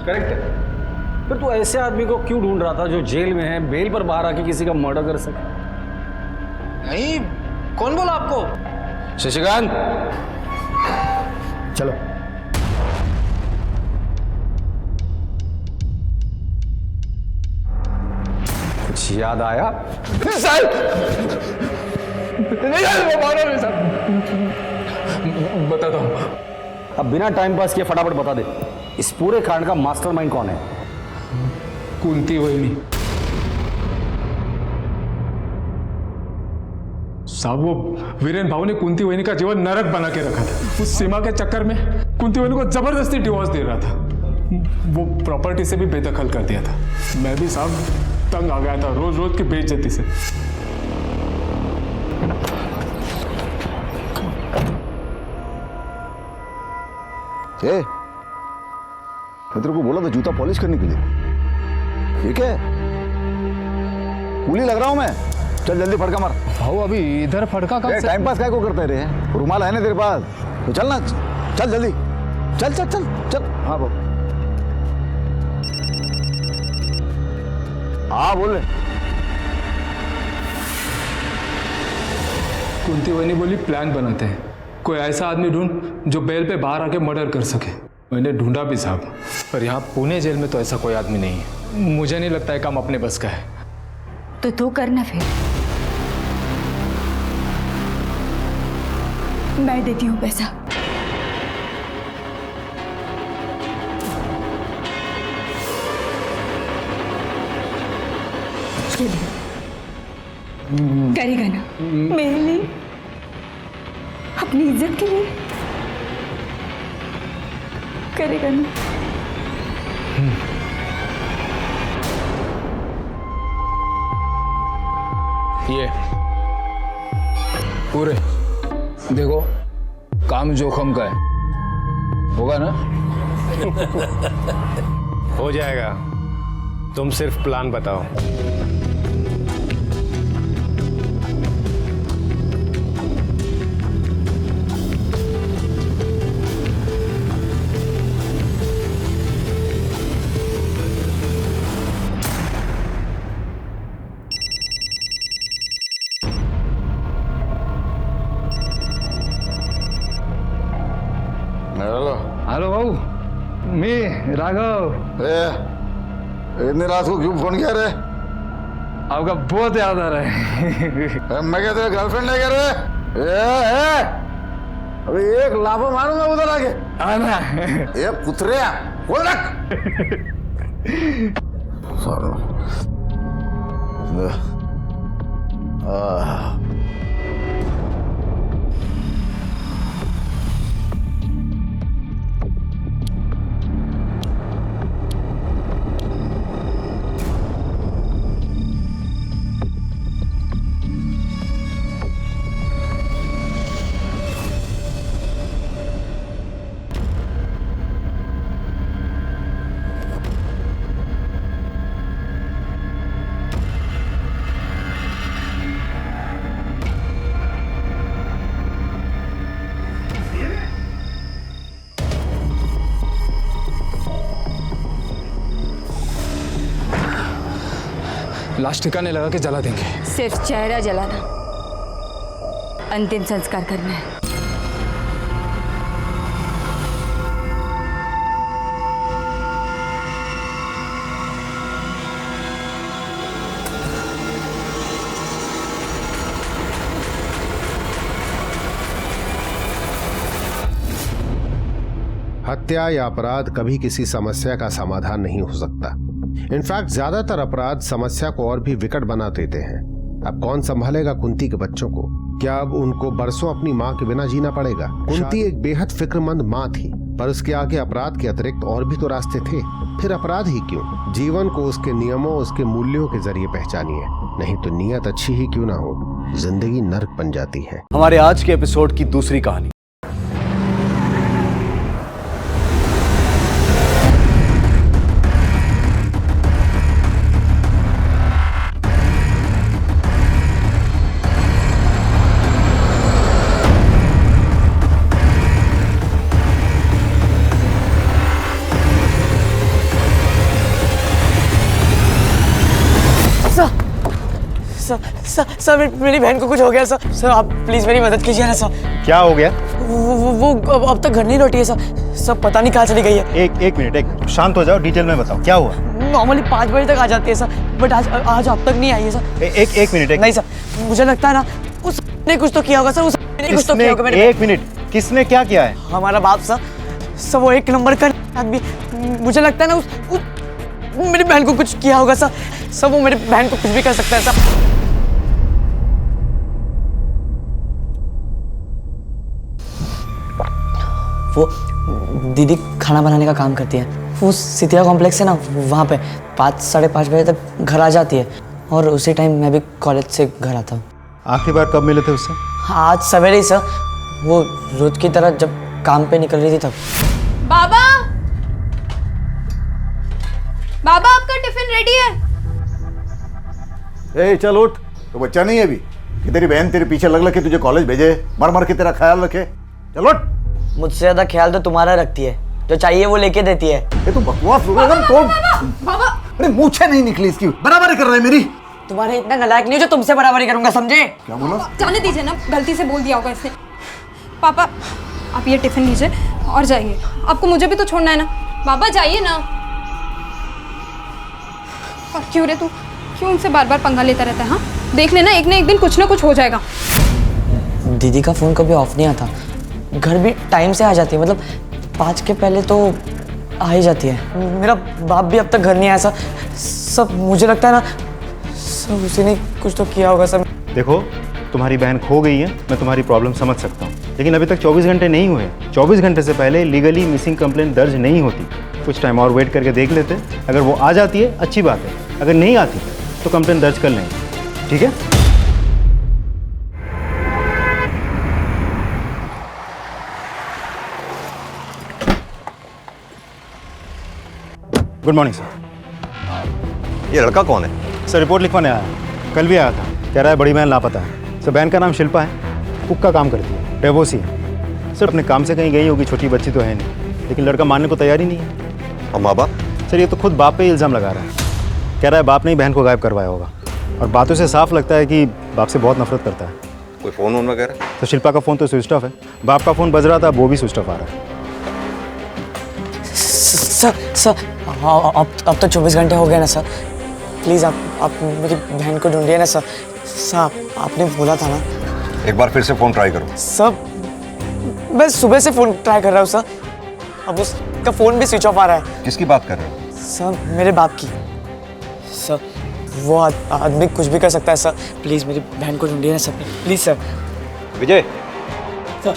करेक्ट है। फिर तू ऐसे आदमी को क्यों ढूंढ रहा था जो जेल में है, बेल पर बाहर आके किसी का मर्डर कर सके? नहीं, कौन बोला आपको? शशिकांत, चलो। कुछ याद आया? बताता हूं। अब बिना टाइम पास किए फटाफट बता दे, इस पूरे कांड का मास्टरमाइंड कौन है? कुंती वहीनी। साहब वो वीरेन भाऊ ने कुंती वहिनी का जीवन नरक बना के रखा था। उस सीमा के चक्कर में कुंती वहिनी को जबरदस्ती डिवोर्स दे रहा था। वो प्रॉपर्टी से भी बेदखल कर दिया था। मैं भी साहब तंग आ गया था रोज रोज की बेइज्जती से। मैं तेरे को बोला था जूता पॉलिश करने के लिए। ठीक है, कूली लग रहा हूं मैं। चल जल्दी फड़का मार। भाऊ अभी इधर फड़का कब से? टाइम पास काय को करते रहे? रुमाल है ना तेरे पास? तो चल ना, चल जल्दी, चल चल चल चल। हाँ बाबू, हाँ बोल। कुंती वहिनी बोली प्लान बनाते हैं, कोई ऐसा आदमी ढूंढ जो बेल पे बाहर आके मर्डर कर सके। मैंने ढूंढा भी साहब, पर यहाँ पुणे जेल में तो ऐसा कोई आदमी नहीं है। मुझे नहीं लगता है काम अपने बस का है। तो तू करना फिर। मैं देती हूँ पैसा। करेगा ना मेरे लिए, अपनी इज्जत के लिए करेगा ना? ये पूरे देखो, काम जोखम का है, होगा ना? हो जाएगा, तुम सिर्फ प्लान बताओ। हेलो भाऊ, मैं राघव। इतनी रात को क्यों फोन किया रे? आपका बहुत याद आ रहा है। मैं क्या तेरा गर्लफ्रेंड है क्या रे? अभी एक लाफा मारूंगा उधर आके। आना। ये कुतरिया खोल रख। लाश ठिकाने लगा के जला देंगे। सिर्फ चेहरा जलाना, अंतिम संस्कार करना है। हत्या या अपराध कभी किसी समस्या का समाधान नहीं हो सकता। इनफैक्ट ज्यादातर अपराध समस्या को और भी विकट बना देते हैं। अब कौन संभालेगा कुंती के बच्चों को? क्या अब उनको बरसों अपनी माँ के बिना जीना पड़ेगा? कुंती एक बेहद फिक्रमंद माँ थी, पर उसके आगे अपराध के अतिरिक्त और भी तो रास्ते थे। फिर अपराध ही क्यों? जीवन को उसके नियमों, उसके मूल्यों के जरिए पहचानिए, नहीं तो नियत अच्छी ही क्यों ना हो, जिंदगी नर्क बन जाती है। हमारे आज के एपिसोड की दूसरी कहानी। सर मेरी बहन को कुछ हो गया सर। सर आप प्लीज मेरी मदद कीजिए ना सर। क्या हो गया? वो अब तक घर नहीं लौटी है सर। सब पता नहीं कहाँ चली गई है। एक मिनट, एक शांत हो जाओ, डिटेल में बताओ क्या हुआ। नॉर्मली 5 बजे तक आ जाती है सर, बट आज अब तक नहीं आई है सर। एक मिनट। नहीं सर, मुझे लगता है ना उसने कुछ तो किया होगा सर। उसने कुछ तो किया होगा। एक मिनट, किसने क्या किया है? हमारा बाप सर। वो एक नंबर का आदमी। मुझे लगता है ना मेरी बहन को कुछ किया होगा सर। वो मेरी बहन को कुछ भी कर सकता है सर। वो दीदी खाना बनाने का काम करती है। वो सितिया कॉम्प्लेक्स है ना, वहाँ पे 5 साढ़े 5 बजे तक घर आ जाती है और उसी टाइम मैं भी कॉलेज से घर आता हूँ। आखिरी बार कब मिले थे उससे? हाँ, आज सवेरे ही सर, वो रोज की तरह जब काम पे निकल रही थी तब। बाबा, बाबा आपका टिफिन रेडी है। ए चल उठ, तो बच्चा नहीं है अभी कि तेरी बहन तेरे पीछे लग लग के तुझे कॉलेज भेजे, मर मर के तेरा ख्याल रखे। चल उठ। मुझसे ज्यादा ख्याल तो तुम्हारा रखती है, जो चाहिए वो लेके देती है। ये तो बकवास हो गया तो। बाबा, अरे मूछे नहीं निकली इसकी, बराबरी कर रहा है मेरी। तुम्हारे इतना नालायक नहीं हो जो तुमसे बराबरी करूंगा, समझे? क्या बोला? जाने दीजिए ना, गलती से बोल दिया होगा इसने। पापा आप ये टिफिन लीजिए और जाइए, आपको मुझे भी तो छोड़ना है ना। बाबा जाइए ना। और क्यों रे, तू क्यों उनसे बार बार पंगा लेता रहता है? हाँ, देख लेना एक ना एक दिन कुछ ना कुछ हो जाएगा। दीदी का फोन कभी ऑफ नहीं आता, घर भी टाइम से आ जाती है, मतलब 5 के पहले तो आ ही जाती है। मेरा बाप भी अब तक घर नहीं आया सर। सब मुझे लगता है ना, सब उसी ने कुछ तो किया होगा सर। देखो, तुम्हारी बहन खो गई है, मैं तुम्हारी प्रॉब्लम समझ सकता हूँ, लेकिन अभी तक 24 घंटे नहीं हुए। 24 घंटे से पहले लीगली मिसिंग कंप्लेंट दर्ज नहीं होती। कुछ टाइम और वेट करके देख लेते, अगर वो आ जाती है अच्छी बात है, अगर नहीं आती तो कंप्लेंट दर्ज कर लेंगे, ठीक है? Good morning sir. ये लड़का कौन है? सर रिपोर्ट लिखवाने आया है, कल भी आया था, कह रहा है बड़ी बहन लापता है। सर बहन का नाम शिल्पा है, कुक का काम करती है, डेवोसी है। सर अपने काम से कहीं गई होगी, छोटी बच्ची तो है नहीं, लेकिन लड़का मानने को तैयार ही नहीं है। और माँ बाप? सर ये तो खुद बाप पे ही इल्ज़ाम लगा रहा है, कह रहा है बाप ने ही बहन को गायब करवाया होगा, और बातों से साफ लगता है कि बाप से बहुत नफरत करता है। कोई फ़ोन वोन वगैरह? तो शिल्पा का फ़ोन तो स्विच ऑफ है, बाप का फ़ोन बज रहा था, वो भी स्विच ऑफ आ रहा है। सर अब तो 24 घंटे हो गए ना सर, प्लीज़ आप मेरी बहन को ढूंढिए ना सर। सर आपने बोला था ना। एक बार फिर से फ़ोन ट्राई करो। सर मैं सुबह से फ़ोन ट्राई कर रहा हूँ सर, अब उसका फ़ोन भी स्विच ऑफ आ रहा है। किसकी बात कर रहे हो? सर मेरे बाप की। सर वो आदमी कुछ भी कर सकता है सर, प्लीज़ मेरी बहन को ढूंढिए ना sir, please sir. Vijay, sir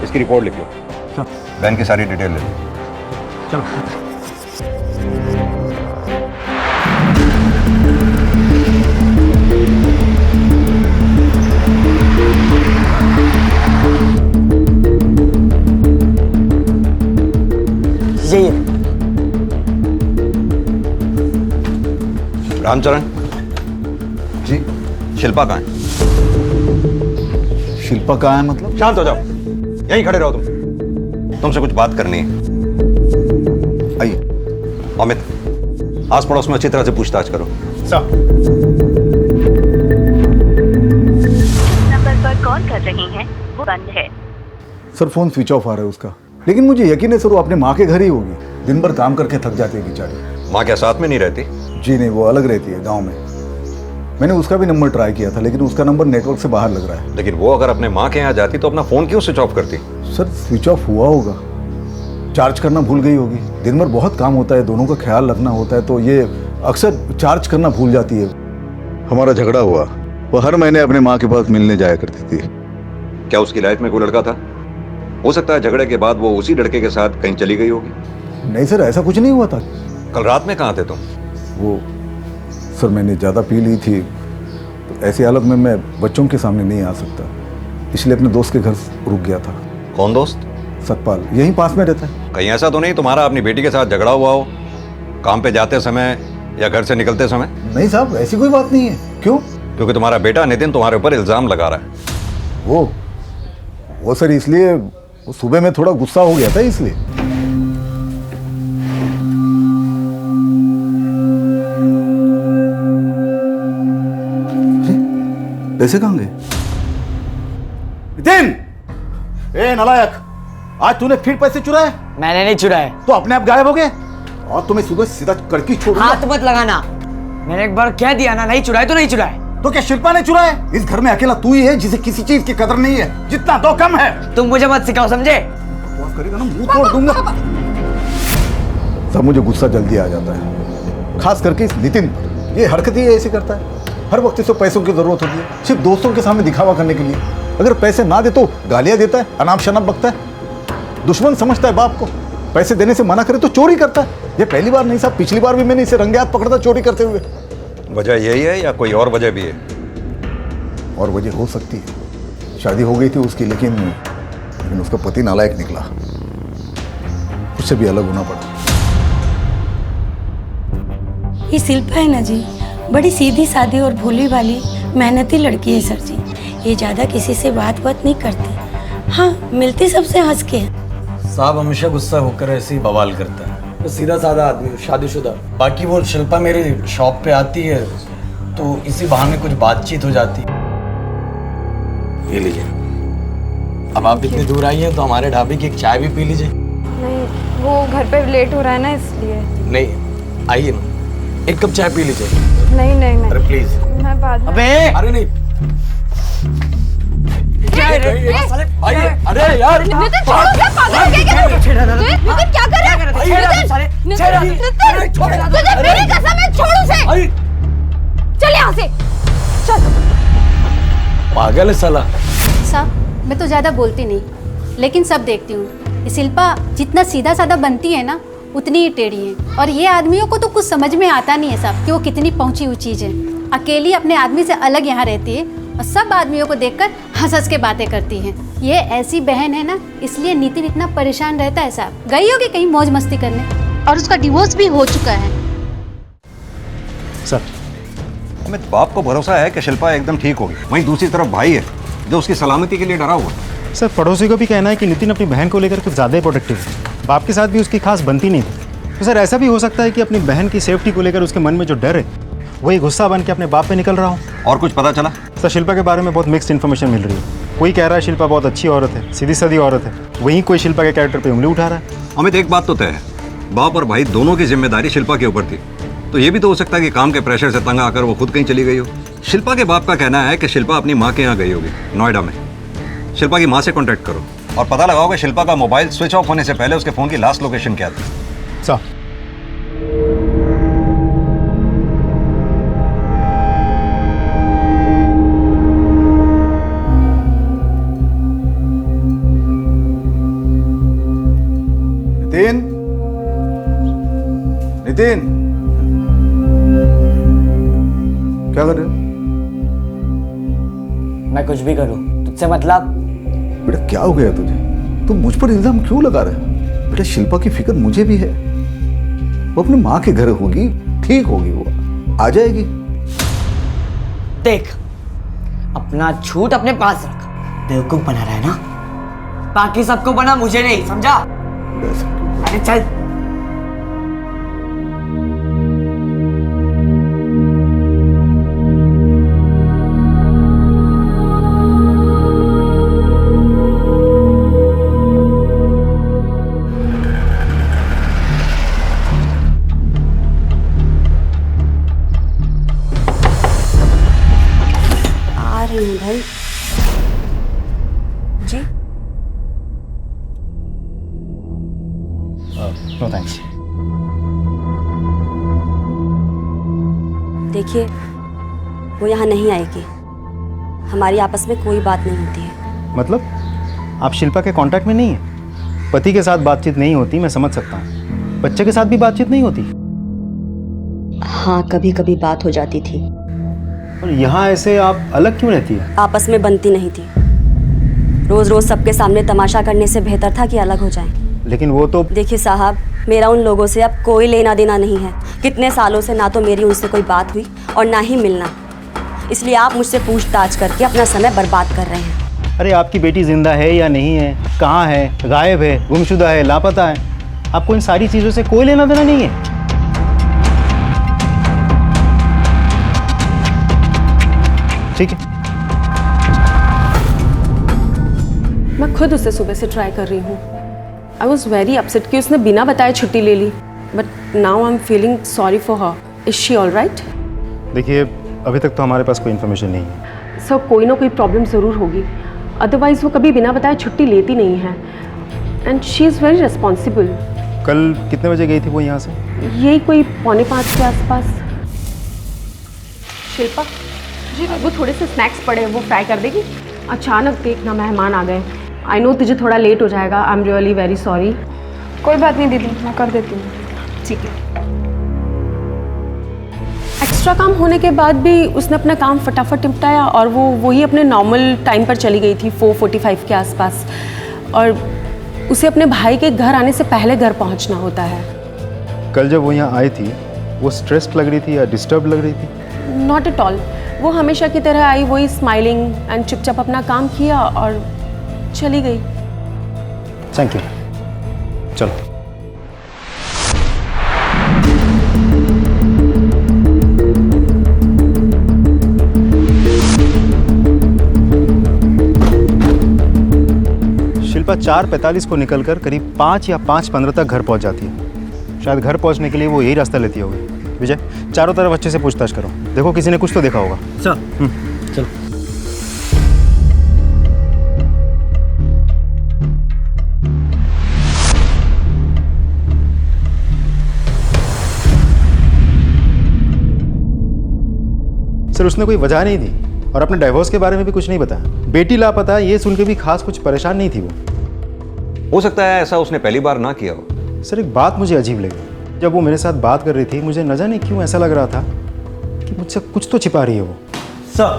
इसकी रिपोर्ट लिख लो, बहन की सारी डिटेल ले लो। चलो। यही है। रामचरण जी, शिल्पा कहाँ है? शिल्पा कहाँ है मतलब? शांत हो जाओ, यहीं खड़े रहो तुम, तुमसे कुछ बात करनी है। आइए अमित, आस पड़ोस में अच्छी तरह से पूछताछ करो। नंबर पर कॉल कर रही हैं वो बंद है। सर फोन स्विच ऑफ आ रहा है उसका, लेकिन मुझे यकीन है सर वो अपने माँ के घर ही होगी। दिन भर काम करके थक जाती है बेचारी। माँ क्या साथ में नहीं रहती? जी नहीं, वो अलग रहती है गांव में। मैंने उसका भी नंबर ट्राई किया था, लेकिन उसका नंबर नेटवर्क से बाहर लग रहा है। लेकिन वो अगर अपने माँ के यहाँ जाती तो अपना फोन क्यों स्विच ऑफ करती? सर स्विच ऑफ हुआ होगा, चार्ज करना भूल गई होगी। दिन भर बहुत काम होता है, दोनों का ख्याल रखना होता है, तो ये अक्सर चार्ज करना भूल जाती है। हमारा झगड़ा हुआ, वो हर महीने अपने माँ के पास मिलने जाया करती थी। क्या उसकी लाइफ में कोई लड़का था? हो सकता है झगड़े के बाद वो उसी लड़के के साथ कहीं चली गई होगी। नहीं सर, ऐसा कुछ नहीं हुआ था। कल रात में कहाँ थे तुम? वो सर मैंने ज़्यादा पी ली थी, तो ऐसी हालत में मैं बच्चों के सामने नहीं आ सकता, इसलिए अपने दोस्त के घर रुक गया था। कौन दोस्त? सतपाल, यहीं पास में रहता है। कहीं ऐसा तो नहीं तुम्हारा अपनी बेटी के साथ झगड़ा हुआ हो, काम पे जाते समय या घर से निकलते समय? नहीं साहब, ऐसी कोई बात नहीं है। क्यों? क्योंकि तुम्हारा बेटा नितिन तुम्हारे ऊपर इल्जाम लगा रहा है। वो सर इसलिए, वो सुबह में थोड़ा गुस्सा हो गया था इसलिए। पैसे कहाँ गए? नितिन! ए नालायक, आज तूने फिर पैसे चुराए? मैंने नहीं चुराए। तो अपने आप गायब हो गए, और तुम्हें सुबह सीधा करके छोड़। हाथ मत लगाना, मैंने एक बार कह दिया ना, नहीं चुराए तो नहीं चुराए। तो क्या शिल्पा ने चुराए? इस घर में अकेला तू ही है जिसे किसी चीज की कदर नहीं है, जितना तो कम है। तुम मुझे मत सिखाओ, समझे? करेगा ना मुंह तोड़ दूंगा। सब मुझे गुस्सा जल्दी आ जाता है, खास करके इस नितिन पर। ये हरकत ही ऐसे करता है, हर वक्त इसे पैसों की जरूरत होती है, सिर्फ दोस्तों के सामने दिखावा करने के लिए। अगर पैसे ना दे तो गालियां देता है, अनाप शनाप बकता है। दुश्मन समझता है बाप को, पैसे देने से मना करे तो चोरी करता है। ये पहली बार नहीं साहब, पिछली बार भी मैंने इसे रंगे हाथ पकड़ा था चोरी करते हुए। वजह यही है या कोई और वजह भी है? और वजह हो सकती है, शादी हो गई थी उसकी, लेकिन उसका पति नालायक निकला, उससे भी अलग होना पड़ा। ये शिल्पा है ना जी, बड़ी सीधी सादी और भोली वाली मेहनती लड़की है सर जी। ये ज्यादा किसी से बात नहीं करती, हाँ मिलती सबसे हंस के। साहब हमेशा गुस्सा होकर ऐसे ही बवाल करता है। तो सीधा साधा आदमी, शादीशुदा। बाकी वो शिल्पा मेरी शॉप पे आती है तो इसी बहाने कुछ बातचीत हो जाती है। ये लीजिए, अब आप इतनी दूर आई हैं तो हमारे ढाबे की एक चाय भी पी लीजिए। नहीं, वो घर पे लेट हो रहा है ना इसलिए। नहीं, आइए ना, एक कप चाय पी लीजिए। नहीं नहीं नहीं, अरे प्लीज। मैं बाद में। अरे नहीं भाई, अरे यार नितिन छोड़ो, क्या पागल हो गया क्या? नितिन क्या कर रहा है? नितिन मेरी कसम है, छोड़ उसे। चल यहाँ से, चल। पागल है साला। साहब मैं तो ज़्यादा बोलती नहीं, लेकिन सब देखती हूँ। ये शिल्पा जितना सीधा साधा बनती है ना, उतनी ही टेढ़ी है। और ये आदमियों को तो कुछ समझ में आता नहीं है साहब कि वो कितनी पहुँची हुई चीज़ है। अकेली अपने आदमी से अलग यहाँ रहती है और सब आदमियों को देखकर हंस हंस के बातें करती है। ये ऐसी बहन है ना, इसलिए नितिन इतना परेशान रहता है साहब। गई होगी कहीं मौज मस्ती करने, और उसका डिवोर्स भी हो चुका है। सर, अमित बाप को भरोसा है कि शिल्पा एकदम ठीक होगी, वहीं दूसरी तरफ भाई है जो उसकी सलामती के लिए डरा हुआ। सर पड़ोसी को भी कहना है कि नितिन अपनी बहन को लेकर कुछ ज़्यादा ही प्रोटेक्टिव है। बाप के साथ भी उसकी खास बनती नहीं थी। तो सर ऐसा भी हो सकता है कि अपनी बहन की सेफ्टी को लेकर उसके मन में जो डर है वही गुस्सा बन के अपने बाप पे निकल रहा हो। और कुछ पता चला? सर शिल्पा के बारे में बहुत मिक्स्ड इन्फॉर्मेशन मिल रही है। कोई कह रहा है शिल्पा बहुत अच्छी औरत है, सीधी सादी औरत है, वहीं कोई शिल्पा के कैरेक्टर पे उंगली उठा रहा है। अमित एक बात तो तय है, बाप और भाई दोनों की जिम्मेदारी शिल्पा के ऊपर थी। तो ये भी तो हो सकता है कि काम के प्रेशर से तंग आकर वो खुद कहीं चली गई हो। शिल्पा के बाप का कहना है कि शिल्पा अपनी माँ के यहाँ गई होगी, नोएडा में। शिल्पा की माँ से कॉन्टैक्ट करो और पता लगाओ कि शिल्पा का मोबाइल स्विच ऑफ होने से पहले उसके फ़ोन की लास्ट लोकेशन क्या थी। सर नितिन, नितिन क्या कर रहे हो? मैं कुछ भी करूं, तुझसे मतलब? बेटा क्या हो गया तुझे? तुम मुझ पर इल्जाम क्यों लगा रहे हो? बेटा शिल्पा की फिक्र मुझे भी है। वो अपनी माँ के घर होगी, ठीक होगी, वो आ जाएगी। देख, अपना झूठ अपने पास रख। बेवकूफ बना रहा है ना, बाकी सबको बना, मुझे नहीं, समझा? अरे चल। आ रही हूँ भाई जी। No thanks. देखिए, वो यहाँ नहीं आएगी। हमारी आपस में कोई बात नहीं होती है। मतलब आप शिल्पा के कांटेक्ट में नहीं है? पति के साथ बातचीत नहीं होती, मैं समझ सकता हूँ। बच्चे के साथ भी बातचीत नहीं होती? हाँ, कभी कभी बात हो जाती थी। और यहाँ ऐसे आप अलग क्यों रहती है? आपस में बनती नहीं थी। रोज रोज सबके सामने तमाशा करने से बेहतर था कि अलग हो जाएं। लेकिन वो तो देखिए साहब, मेरा उन लोगों से अब कोई लेना देना नहीं है। कितने सालों से ना तो मेरी उनसे कोई बात हुई और ना ही मिलना। इसलिए आप मुझसे पूछताछ करके अपना समय बर्बाद कर रहे हैं। अरे आपकी बेटी जिंदा है या नहीं है, कहाँ है, गायब है, गुमशुदा है, लापता है, आपको इन सारी चीज़ों से कोई लेना देना नहीं है। ठीक है, मैं खुद उसे सुबह से ट्राई कर रही हूँ। आई वॉज वेरी अपसेट कि उसने बिना बताए छुट्टी ले ली, but now I am feeling sorry for her. Is she all right? देखिए अभी तक तो हमारे पास कोई इन्फॉर्मेशन नहीं है। सर कोई ना कोई प्रॉब्लम ज़रूर होगी, अदरवाइज वो कभी बिना बताए छुट्टी लेती नहीं है। And she is very responsible. कल कितने बजे गई थी वो यहाँ से? यही कोई 4:45 के आसपास। शिल्पा जी, वो थोड़े से स्नैक्स पड़े हैं, वो फ्राई कर देगी। अचानक देखना मेहमान आ गए, आई नो तुझे थोड़ा लेट हो जाएगा, I am really very sorry. कोई बात नहीं दीदी, मैं कर देती हूँ। ठीक है। एक्स्ट्रा काम होने के बाद भी उसने अपना काम फटाफट निपटाया और वो वही अपने नॉर्मल टाइम पर चली गई थी 4:45 के आसपास। और उसे अपने भाई के घर आने से पहले घर पहुंचना होता है। कल जब वो यहाँ आई थी वो स्ट्रेस्ड लग रही थी या डिस्टर्ब लग रही थी? नॉट एट ऑल, वो हमेशा की तरह आई, वही स्माइलिंग एंड चुपचाप अपना काम किया और चली गई। Thank you. चलो। शिल्पा 4:45 को निकलकर करीब 5 या 5:15 तक घर पहुंच जाती है। शायद घर पहुंचने के लिए वो यही रास्ता लेती होगी। विजय, चारों तरफ अच्छे से पूछताछ करो, देखो किसी ने कुछ तो देखा होगा। सर चलो। सर उसने कोई वजह नहीं दी और अपने डाइवोर्स के बारे में भी कुछ नहीं बताया। बेटी लापता है ये सुन के भी खास कुछ परेशान नहीं थी वो। हो सकता है ऐसा उसने पहली बार ना किया हो। सर एक बात मुझे अजीब लगी, जब वो मेरे साथ बात कर रही थी मुझे न जाने क्यों ऐसा लग रहा था कि मुझसे कुछ तो छिपा रही है वो। सर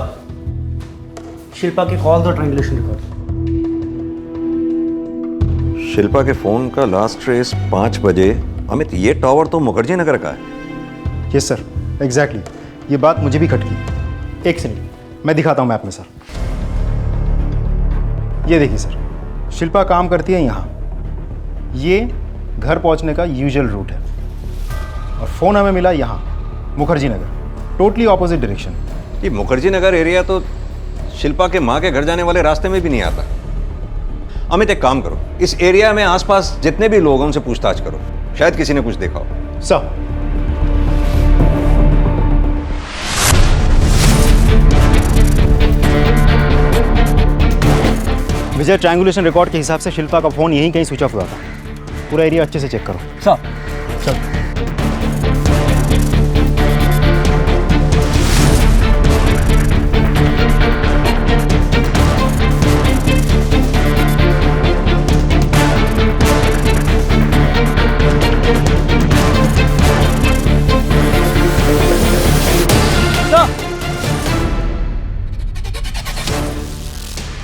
शिल्पा के कॉल और ट्रायंगुलेशन रिकॉर्ड। शिल्पा के फोन का लास्ट ट्रेस 5 बजे। अमित, ये टावर तो मुखर्जी नगर का है। Yes sir, exactly. ये बात मुझे भी खटकी। एक सेकंड, मैं दिखाता हूँ मैप में सर। ये देखिए सर, शिल्पा काम करती है यहाँ। ये घर पहुँचने का यूजुअल रूट है और फ़ोन हमें मिला यहाँ Mukherjee Nagar, totally opposite direction. ये मुखर्जी नगर एरिया तो शिल्पा के माँ के घर जाने वाले रास्ते में भी नहीं आता। अमित एक काम करो, इस एरिया में आसपास जितने भी लोग हैं उनसे पूछताछ करो, शायद किसी ने कुछ देखा हो। सर विजय, ट्रायंगुलेशन रिकॉर्ड के हिसाब से शिल्पा का फोन यहीं कहीं स्विच ऑफ हुआ था। पूरा एरिया अच्छे से चेक करो। सर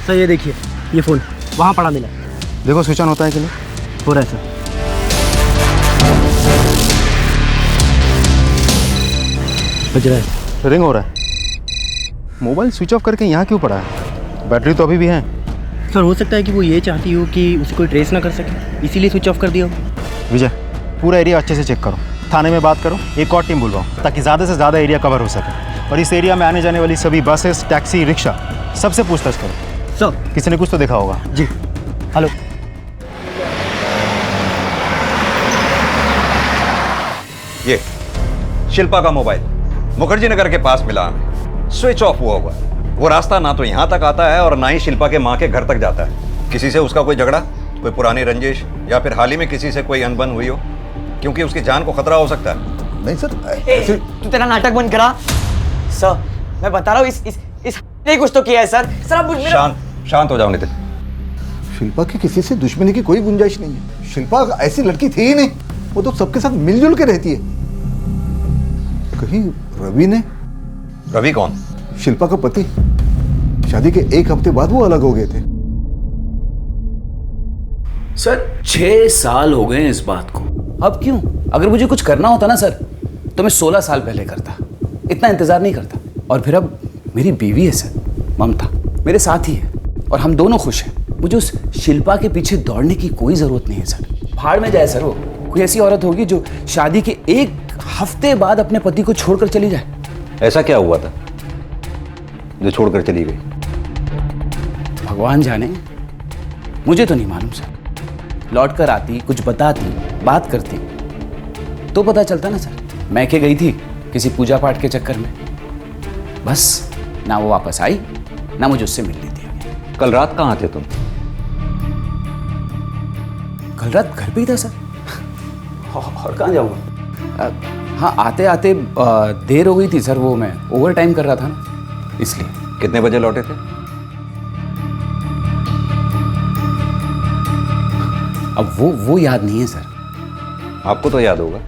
सर ये देखिए, ये फोन वहाँ पड़ा मिला। देखो स्विच ऑन होता है कि नहीं। हो रहा है सर। बज रहा है, रिंग हो रहा है। मोबाइल स्विच ऑफ करके यहाँ क्यों पड़ा है? बैटरी तो अभी भी है। सर हो सकता है कि वो ये चाहती हो कि उसे कोई ट्रेस ना कर सके, इसीलिए स्विच ऑफ कर दिया हो। विजय, पूरा एरिया अच्छे से चेक करो, थाने में बात करो, एक और टीम बुलवाओ ताकि ज़्यादा से ज़्यादा एरिया कवर हो सके। और इस एरिया में आने जाने वाली सभी बसेस, टैक्सी, रिक्शा, सबसे पूछताछ करो। सर किसी ने कुछ तो देखा होगा। जी। हेलो। ये शिल्पा का मोबाइल मुखर्जी नगर के पास मिला हमें, स्विच ऑफ हुआ हुआ। वो रास्ता ना तो यहाँ तक आता है और ना ही शिल्पा के माँ के घर तक जाता है। किसी से उसका कोई झगड़ा, कोई पुरानी रंजिश या फिर हाल ही में किसी से कोई अनबन हुई हो, क्योंकि उसकी जान को खतरा हो सकता है। नहीं सर, तू तेरा नाटक बंद करा। सर मैं बता रहा हूँ इस ने कुछ तो किया है सर। सर आप शांत हो जाओ नितिन। शिल्पा की किसी से दुश्मनी की कोई गुंजाइश नहीं है। शिल्पा ऐसी लड़की थी ही नहीं, वो तो सबके साथ मिलजुल के रहती है। कहीं रवि ने? रवि कौन? शिल्पा का पति। शादी के 1 हफ्ते बाद वो अलग हो गए थे। सर 6 साल हो गए इस बात को। अब क्यों? अगर मुझे कुछ करना होता ना सर तो मैं 16 साल पहले करता, इतना इंतजार नहीं करता। और फिर अब मेरी बीवी है सर, ममता मेरे साथ ही है और हम दोनों खुश हैं। मुझे उस शिल्पा के पीछे दौड़ने की कोई जरूरत नहीं है सर। भाड़ में जाए सर, वो कोई ऐसी औरत होगी जो शादी के 1 हफ्ते बाद अपने पति को छोड़कर चली जाए। ऐसा क्या हुआ था जो छोड़कर चली गई? भगवान जाने, मुझे तो नहीं मालूम सर। लौट कर आती, कुछ बताती, बात करती तो पता चलता ना सर। मैके गई थी किसी पूजा पाठ के चक्कर में, बस ना वो वापस आई ना मुझे उससे मिलनी थी। कल रात कहाँ थे तुम? कल रात घर पे ही था सर। और कहाँ जाऊँगा? हाँ आते आते देर हो गई थी सर, वो मैं ओवर टाइम कर रहा था ना इसलिए। कितने बजे लौटे थे? अब वो याद नहीं है सर। आपको तो याद होगा।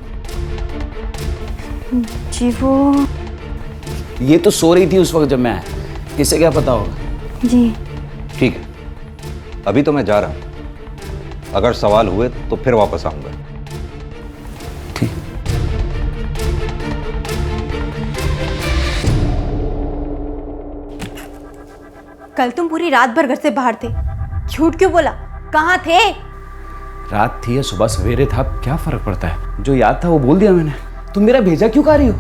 जी वो ये तो सो रही थी उस वक्त जब मैं आया, इसे क्या पता होगा। जी ठीक है, अभी तो मैं जा रहा हूं, अगर सवाल हुए तो फिर वापस आऊंगा। कल तुम पूरी रात भर घर से बाहर थे, झूठ क्यों बोला? कहाँ थे? रात थी या सुबह सवेरे था, क्या फर्क पड़ता है? जो याद था वो बोल दिया मैंने। तुम मेरा भेजा क्यों खा रही हो?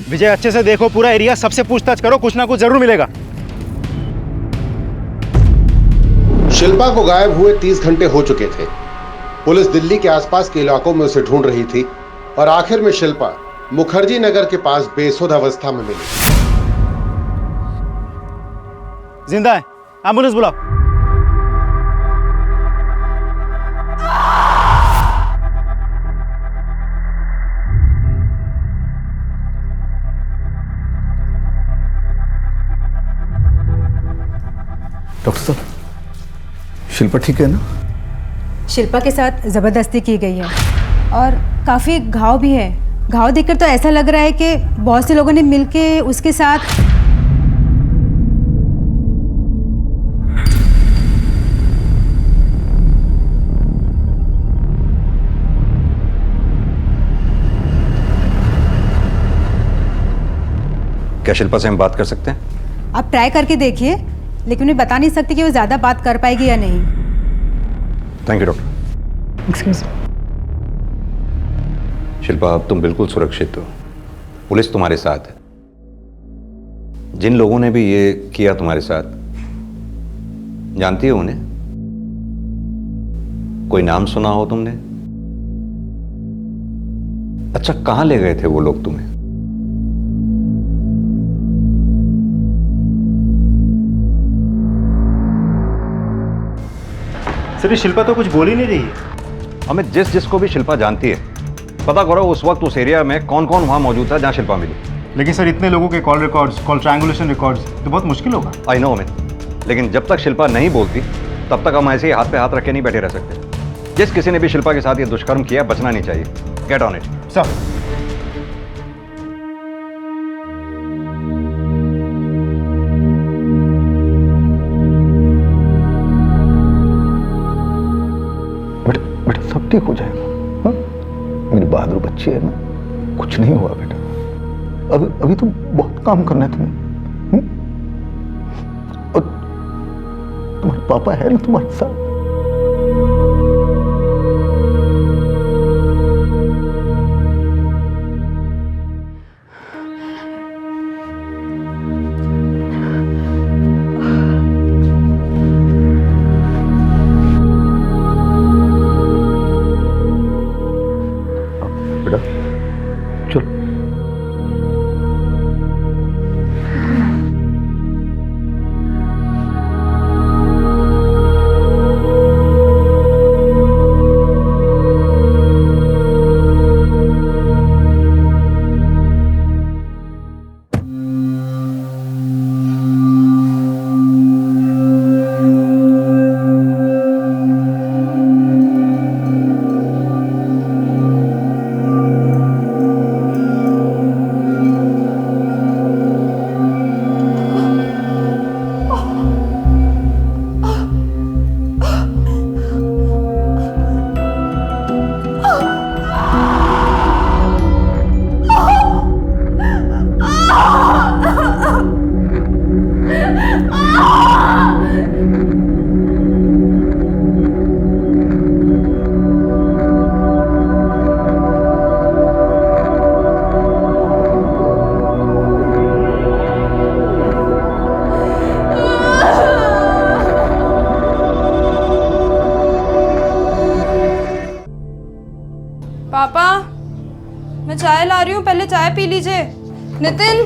विजय अच्छे से देखो पूरा एरिया, सबसे पूछताछ करो, कुछ ना कुछ जरूर मिलेगा। शिल्पा को गायब हुए 30 घंटे हो चुके थे। पुलिस दिल्ली के आसपास के इलाकों में उसे ढूंढ रही थी और आखिर में शिल्पा मुखर्जी नगर के पास बेसुध अवस्था में मिली। जिंदा है, एम्बुलेंस बुलाओ। डॉक्टर साहब, शिल्पा ठीक है ना? शिल्पा के साथ जबरदस्ती की गई है और काफी घाव भी है। घाव देखकर तो ऐसा लग रहा है कि बहुत से लोगों ने मिलके उसके साथ। क्या शिल्पा से हम बात कर सकते हैं? आप ट्राई करके देखिए, लेकिन मैं बता नहीं सकती कि वो ज्यादा बात कर पाएगी या नहीं। Thank you doctor. शिल्पा, अब तुम बिल्कुल सुरक्षित हो, पुलिस तुम्हारे साथ है। जिन लोगों ने भी ये किया तुम्हारे साथ, जानती हो उन्हें? कोई नाम सुना हो तुमने? अच्छा, कहां ले गए थे वो लोग तुम्हें? सर शिल्पा तो कुछ बोल ही नहीं रही है। हमें जिसको भी शिल्पा जानती है पता करो उस वक्त उस एरिया में कौन कौन वहां मौजूद था जहां शिल्पा मिली। लेकिन सर इतने लोगों के call records, call triangulation records तो बहुत मुश्किल होगा। आई नो अमित, लेकिन जब तक शिल्पा नहीं बोलती तब तक हम ऐसे ही हाथ पे हाथ रख के नहीं बैठे रह सकते। जिस किसी ने भी शिल्पा के साथ ये दुष्कर्म किया, बचना नहीं चाहिए। Get on it sir. बेटा सब ठीक हो जाएगा। हाँ, मेरी बहादुर बच्ची है ना, कुछ नहीं हुआ बेटा। अभी तो बहुत काम करना है तुम्हें। और तुम्हारे पापा है ना तुम्हारे साथ। पापा, मैं चाय ला रही हूँ, पहले चाय पी लीजिए। नितिन,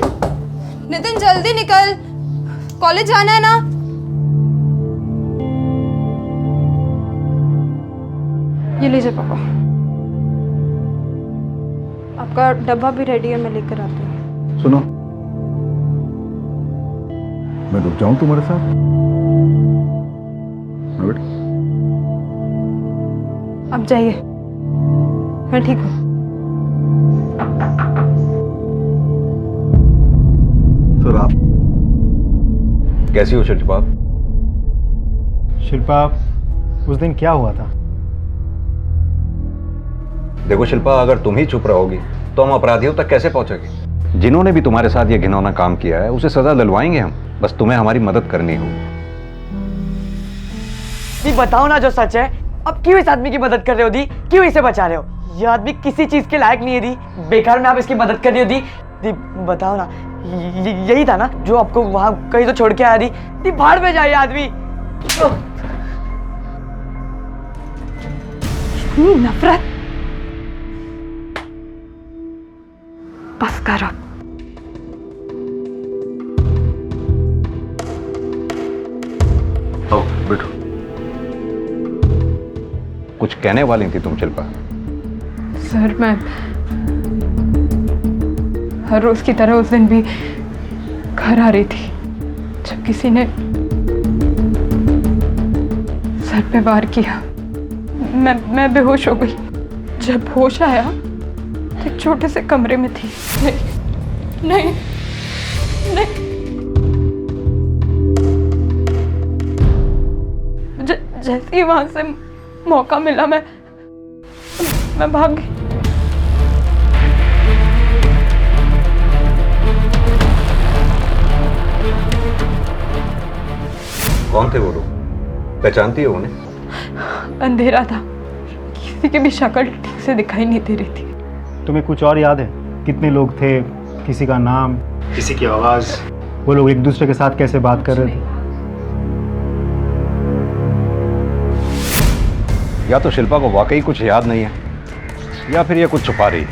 नितिन जल्दी निकल, कॉलेज जाना है ना। ये लीजिए पापा, आपका डब्बा भी रेडी है, मैं लेकर आती हूँ। सुनो, मैं रुक जाऊं तुम्हारे साथ? अब जाइए, मैं ठीक हूँ। फिर आप कैसी हो शिल्पा? शिल्पा, उस दिन क्या हुआ था? देखो शिल्पा, अगर तुम ही चुप रहोगी तो हम अपराधियों तक कैसे पहुंचेंगे? जिन्होंने भी तुम्हारे साथ ये घिनौना काम किया है उसे सजा दिलवाएंगे हम। बस तुम्हें हमारी मदद करनी होगी। दी बताओ ना जो सच है। अब क्यों इस आदमी की मदद कर रहे हो दी? क्यों इसे बचा रहे हो? ये आदमी किसी चीज के लायक नहीं है दी। बेकार में आप इसकी मदद कर रही हो दी। दी बताओ ना, यही था ना जो आपको वहां कहीं तो छोड़ के आया दी? दी भाड़ में जाए आदमी। नफरत, बस करो। आओ बैठो। कुछ कहने वाली थी तुम शिल्पा? सर, मैं हर रोज की तरह उस दिन भी घर आ रही थी जब किसी ने सर पे वार किया। मैं बेहोश हो गई। जब होश आया तो एक छोटे से कमरे में थी। नहीं, जैसे ही वहां से मौका मिला मैं भाग गई। कौन थे वो लोग? पहचानती हो उन्हें? अंधेरा था, किसी की भी शक्ल ठीक से दिखाई नहीं दे रही थी। तुम्हें कुछ और याद है? कितने लोग थे? किसी का नाम, किसी की आवाज? वो लोग एक दूसरे के साथ कैसे बात कर रहे थे? या तो शिल्पा को वाकई कुछ याद नहीं है या फिर ये कुछ छुपा रही है।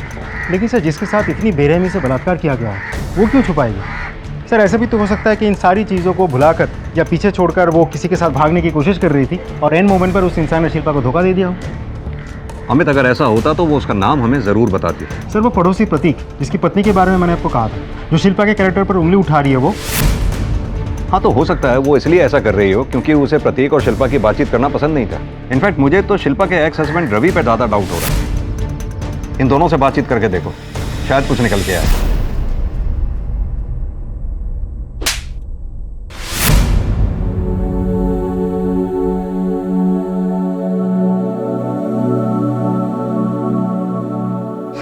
लेकिन सर, जिसके साथ इतनी बेरहमी से बलात्कार किया गया है वो क्यों छुपाएगी? सर, ऐसा भी तो हो सकता है कि इन सारी चीज़ों को भुलाकर या पीछे छोड़कर वो किसी के साथ भागने की कोशिश कर रही थी और एन मोमेंट पर उस इंसान ने शिल्पा को धोखा दे दिया हो। अमित, अगर ऐसा होता तो वो उसका नाम हमें जरूर बताती। सर, वो पड़ोसी प्रतीक, जिसकी पत्नी के बारे में मैंने आपको कहा था, जो शिल्पा के कैरेक्टर पर उंगली उठा रही है वो। हाँ, तो हो सकता है वो इसलिए ऐसा कर रही हो क्योंकि उसे प्रतीक और शिल्पा की बातचीत करना पसंद नहीं था। इनफैक्ट मुझे तो शिल्पा के एक्स हस्बैंड रवि पर ज़्यादा डाउट हो रहा है। इन दोनों से बातचीत करके देखो, शायद कुछ निकल के आए।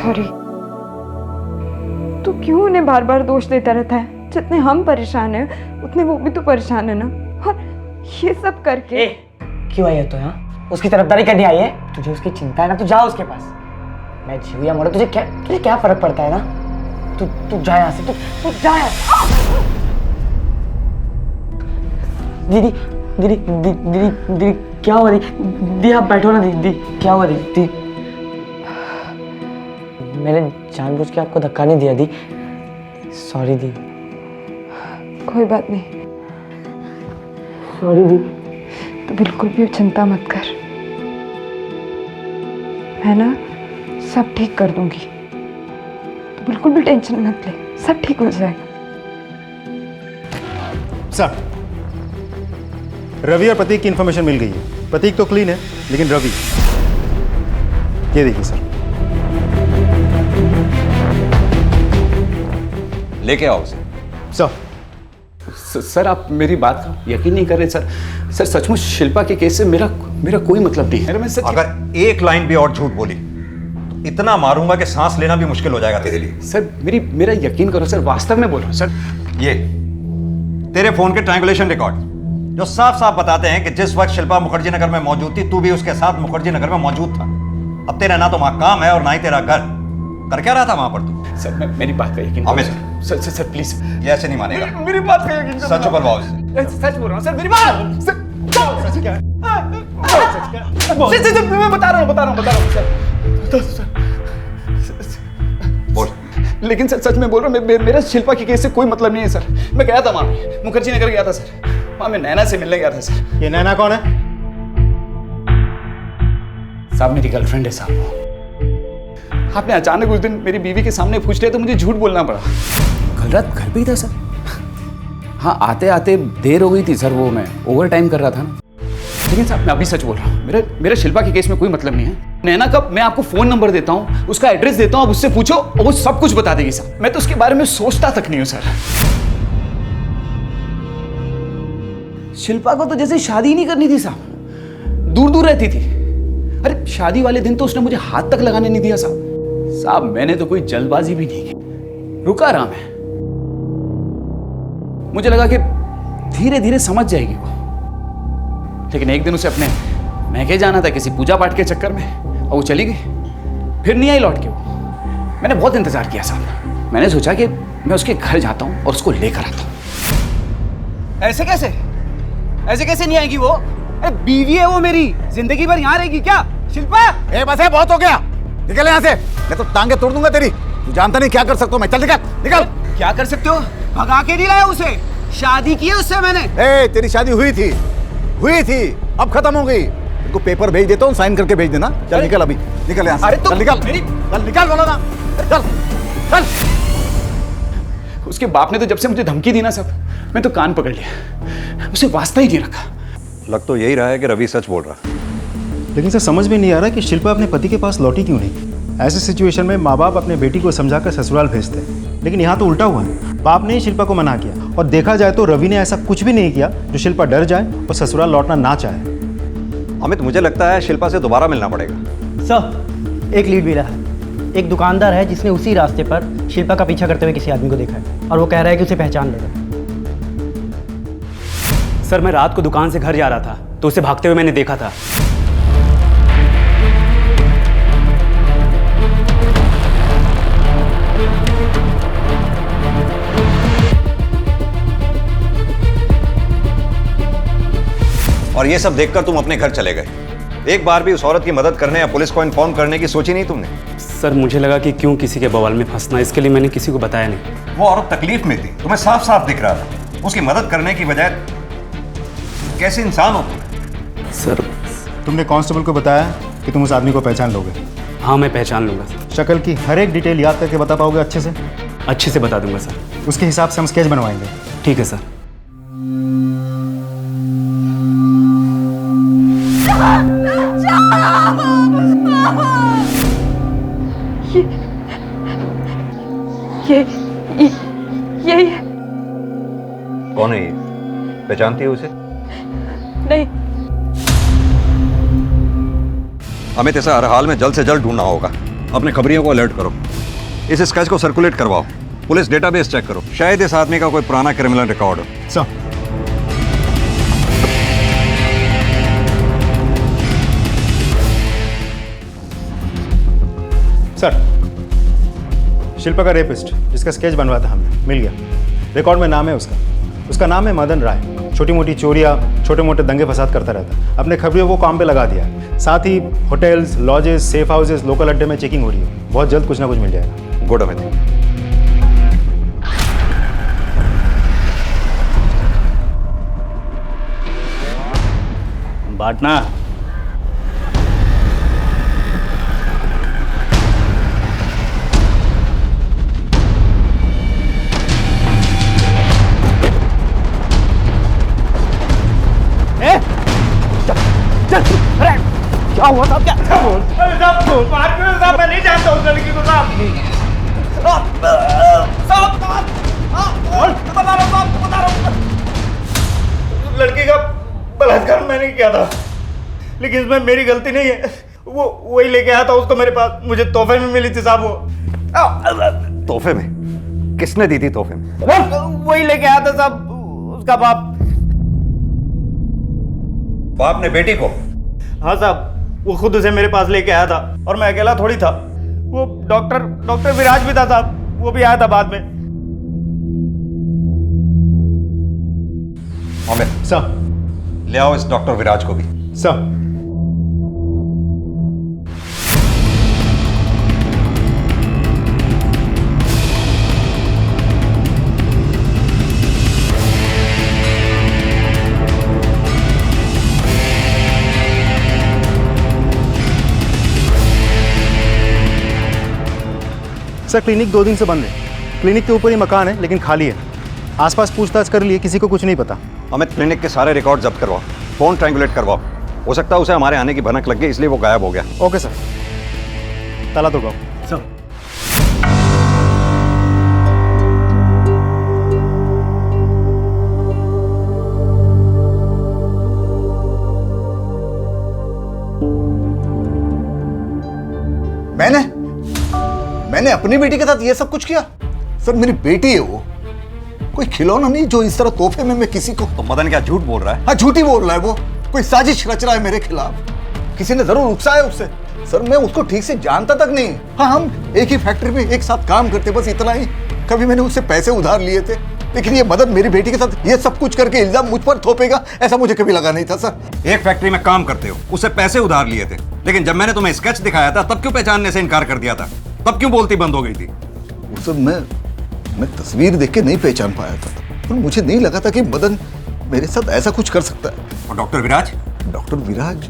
सॉरी, तू क्यों उन्हें बार बार दोष देता रहता है? जितने हम परेशान हैं उतने वो भी तो परेशान है ना। और ये सब करके क्यों आई है तो यहाँ? उसकी तरफदारी करने आई है? तुझे उसकी चिंता है ना, तू जा उसके पास। मैं जीव या मरो तुझे क्या फर्क पड़ता है ना? तू जा यहाँ से, तू जा यहाँ। दीदी दीदी दीदी दीदी दीदी क्या हुआ? दीदी आप बैठो ना। दीदी क्या हुआ? दीदी मैंने जानबूझ के आपको धक्का नहीं दिया दी। सॉरी दी। कोई बात नहीं। सॉरी दी। तो बिल्कुल भी चिंता मत कर, मैं ना सब ठीक कर दूंगी। तो बिल्कुल भी टेंशन मत ले, सब ठीक हो जाएगा। सर, रवि और प्रतीक की इंफॉर्मेशन मिल गई है। प्रतीक तो क्लीन है, लेकिन रवि, ये देखिए सर। लेके आओ उसे। सर, आप मेरी बात का यकीन नहीं कर रहे सर। सर, सचमुच शिल्पा के केस से मेरा कोई मतलब नहीं है। अगर एक लाइन भी और झूठ बोली तो इतना मारूंगा कि सांस लेना भी मुश्किल हो जाएगा तेरे लिए। सर, मेरा यकीन करो सर, वास्तव में बोल रहा हूं सर। ये तेरे फोन के ट्रायंगुलेशन रिकॉर्ड जो साफ साफ बताते हैं कि जिस वक्त शिल्पा मुखर्जी नगर में मौजूद थी तू भी उसके साथ मुखर्जी नगर में मौजूद था। अब तेरा ना तो वहां काम है और ना ही तेरा घर। कर क्या रहा था वहां पर तू? सर, मेरी बात का यकीन अमित, सर प्लीज। ये ऐसे नहीं मानेगा। मेरी बात का यकीन करो। सच करवाओ इसे। सच बोल रहा हूँ सर, मेरी बात। सच क्या है? मैं बता रहा हूँ सर। बोल। लेकिन सर, सच में बोल रहा हूँ, मेरा शिल्पा के केस से कोई मतलब नहीं है सर। मैं गया था वहां, मुखर्जी नगर गया था सर। वहां मैं नैना से मिलने गया था सर। ये नैना कौन है? साहब, मेरी गर्लफ्रेंड है साहब। आपने अचानक उस दिन मेरी बीवी के सामने पूछ लिया तो मुझे झूठ बोलना पड़ा। कल रात घर पे ही था सर। हाँ, आते आते देर हो गई थी सर। वो मैं ओवर टाइम कर रहा था ना। लेकिन साहब मैं अभी सच बोल रहा हूँ, मेरा शिल्पा के केस में कोई मतलब नहीं है। नैना का मैं आपको फोन नंबर देता हूँ, उसका एड्रेस देता हूँ, आप उससे पूछो और वो सब कुछ बता देगी साहब। मैं तो उसके बारे में सोचता तक नहीं हूँ सर। शिल्पा को तो जैसे शादी ही नहीं करनी थी साहब, दूर दूर रहती थी। अरे शादी वाले दिन तो उसने मुझे हाथ तक लगाने नहीं दिया साहब। मैंने तो कोई जल्दबाजी भी नहीं की, रुका रहा मैं। मुझे लगा कि धीरे धीरे समझ जाएगी वो, लेकिन एक दिन उसे अपने मैके जाना था किसी पूजा पाठ के चक्कर में और वो चली गई, फिर नहीं आई लौट के वो। मैंने बहुत इंतजार किया साहब। मैंने सोचा कि मैं उसके घर जाता हूं और उसको लेकर आता हूं। ऐसे कैसे नहीं आएगी वो? अरे बीवी है वो मेरी, जिंदगी भर यहाँ रहेगी क्या? शिल्पा बस है, बहुत हो गया, निकल यहाँ से, मैं तो टांगे तोड़ दूंगा तेरी। तू जानता नहीं क्या कर सकता हूँ मैं। चल निकल। क्या कर सकते हो? भगा के नहीं लाया उसे, शादी की है उससे मैंने। तेरी शादी हुई थी, अब खत्म हो गई। तुमको पेपर भेज देता हूँ, साइन करके भेज देना। चल निकल, अभी निकल यहाँ से। अरे चल निकल बोला ना। चल। उसके बाप ने तो जब से मुझे धमकी दी ना सब, मैं तो कान पकड़ लिया, उसे वास्ता ही नहीं रखा। लग तो यही रहा है कि रवि सच बोल रहा। लेकिन सर समझ में नहीं आ रहा कि शिल्पा अपने पति के पास लौटी क्यों नहीं। ऐसे सिचुएशन में माँ बाप अपने बेटी को समझाकर ससुराल भेजते हैं, लेकिन यहाँ तो उल्टा हुआ है। बाप ने ही शिल्पा को मना किया और देखा जाए तो रवि ने ऐसा कुछ भी नहीं किया जो शिल्पा डर जाए और ससुराल लौटना ना चाहे। अमित, मुझे लगता है शिल्पा से दोबारा मिलना पड़ेगा। सर एक लीड मिला है। एक दुकानदार है जिसने उसी रास्ते पर शिल्पा का पीछा करते हुए किसी आदमी को देखा है और वो कह रहा है कि उसे पहचान लेगा। सर मैं रात को दुकान से घर जा रहा था तो उसे भागते हुए मैंने देखा था। और ये सब देखकर तुम अपने घर चले गए। एक बार भी उस औरत की मदद करने या पुलिस को इन्फॉर्म करने की सोची नहीं तुमने? सर मुझे लगा कि क्यों किसी के बवाल में फंसना, इसके लिए मैंने किसी को बताया नहीं। वो औरत तकलीफ में थी, तुम्हें साफ साफ दिख रहा था। उसकी मदद करने की बजाय कैसे इंसान हो तुम? सर तुमने कांस्टेबल को बताया कि तुम उस आदमी को पहचान लोगे? हाँ मैं पहचान लूंगा सर। शक्ल की हर एक डिटेल याद करके बता पाओगे अच्छे से? अच्छे से बता दूंगा सर। उसके हिसाब से हम स्केच बनवाएंगे। ठीक है सर। यही है। कौन है ये? पहचानती है उसे? नहीं। अमित, इसे हर हाल में जल्द से जल्द ढूंढना होगा। अपने खबरियों को अलर्ट करो, इस स्केच को सर्कुलेट करवाओ, पुलिस डेटाबेस चेक करो, शायद इस आदमी का कोई पुराना क्रिमिनल रिकॉर्ड हो। सर शिल्पा का रेपिस्ट जिसका स्केच बनवाया था हमने मिल गया। रिकॉर्ड में नाम है उसका नाम है मदन राय। छोटी मोटी चोरियाँ, छोटे मोटे दंगे फसाद करता रहता। अपने खबरियों को काम पे लगा दिया है। साथ ही hotels, lodges, safe houses, local अड्डे में चेकिंग हो रही है। बहुत जल्द कुछ ना कुछ मिल जाएगा। गुड अमित। बांटना। क्या हुआ साहब? क्या साहब मैं नहीं जानता उस लड़की को साहब। लड़की का बलात्कार मैंने किया था, लेकिन इसमें मेरी गलती नहीं है। वो वही लेके आया था उसको मेरे पास, मुझे तोहफे में मिली थी साहब। वो तोहफे में? किसने दी थी तोहफे में? वही लेके आया था साहब, उसका बाप ने बेटी को? हाँ साहब, वो खुद उसे मेरे पास लेके आया था और मैं अकेला थोड़ी था। वो डॉक्टर विराज भी था साहब, वो भी आया था बाद में। अमित सर ले आओ इस डॉक्टर विराज को भी। सर सर क्लिनिक 2 दिन से बंद है। क्लिनिक के ऊपर ही मकान है लेकिन खाली है। आसपास पूछताछ कर लिए, किसी को कुछ नहीं पता। अमित क्लिनिक के सारे रिकॉर्ड जब्त करवाओ, फोन ट्रायंगुलेट करवाओ, हो सकता है उसे हमारे आने की भनक लग गई, इसलिए वो गायब हो गया। ओके सर, ताला तो सर। मैंने अपनी बेटी के साथ ये सब कुछ किया? सर मेरी बेटी है वो, कोई खिलौना नहीं जो इस तरह तोहफे में मैं किसी को। तो मदन क्या झूठ बोल रहा है? हाँ झूठी बोल रहा है वो, कोई साजिश रच रहा है मेरे खिलाफ, किसी ने जरूर उकसाया उससे। सर मैं उसको ठीक से जानता तक नहीं। हाँ हम एक ही फैक्ट्री में एक साथ काम करते, बस इतना ही। कभी मैंने उससे पैसे उधार लिए थे, लेकिन ये मदन मेरी बेटी के साथ ये सब कुछ करके इल्जाम मुझ पर थोपेगा ऐसा मुझे कभी लगा नहीं था सर। एक फैक्ट्री में काम करते हो, उससे पैसे उधार लिए थे, लेकिन जब मैंने तुम्हें स्केच दिखाया था तब क्यों पहचानने से इनकार कर दिया था? तब क्यों बोलती बंद हो गई थी? उस मैं तस्वीर देख के नहीं पहचान पाया था, पर मुझे नहीं लगा था कि मदन मेरे साथ ऐसा कुछ कर सकता है। और डॉक्टर विराज? डॉक्टर विराज,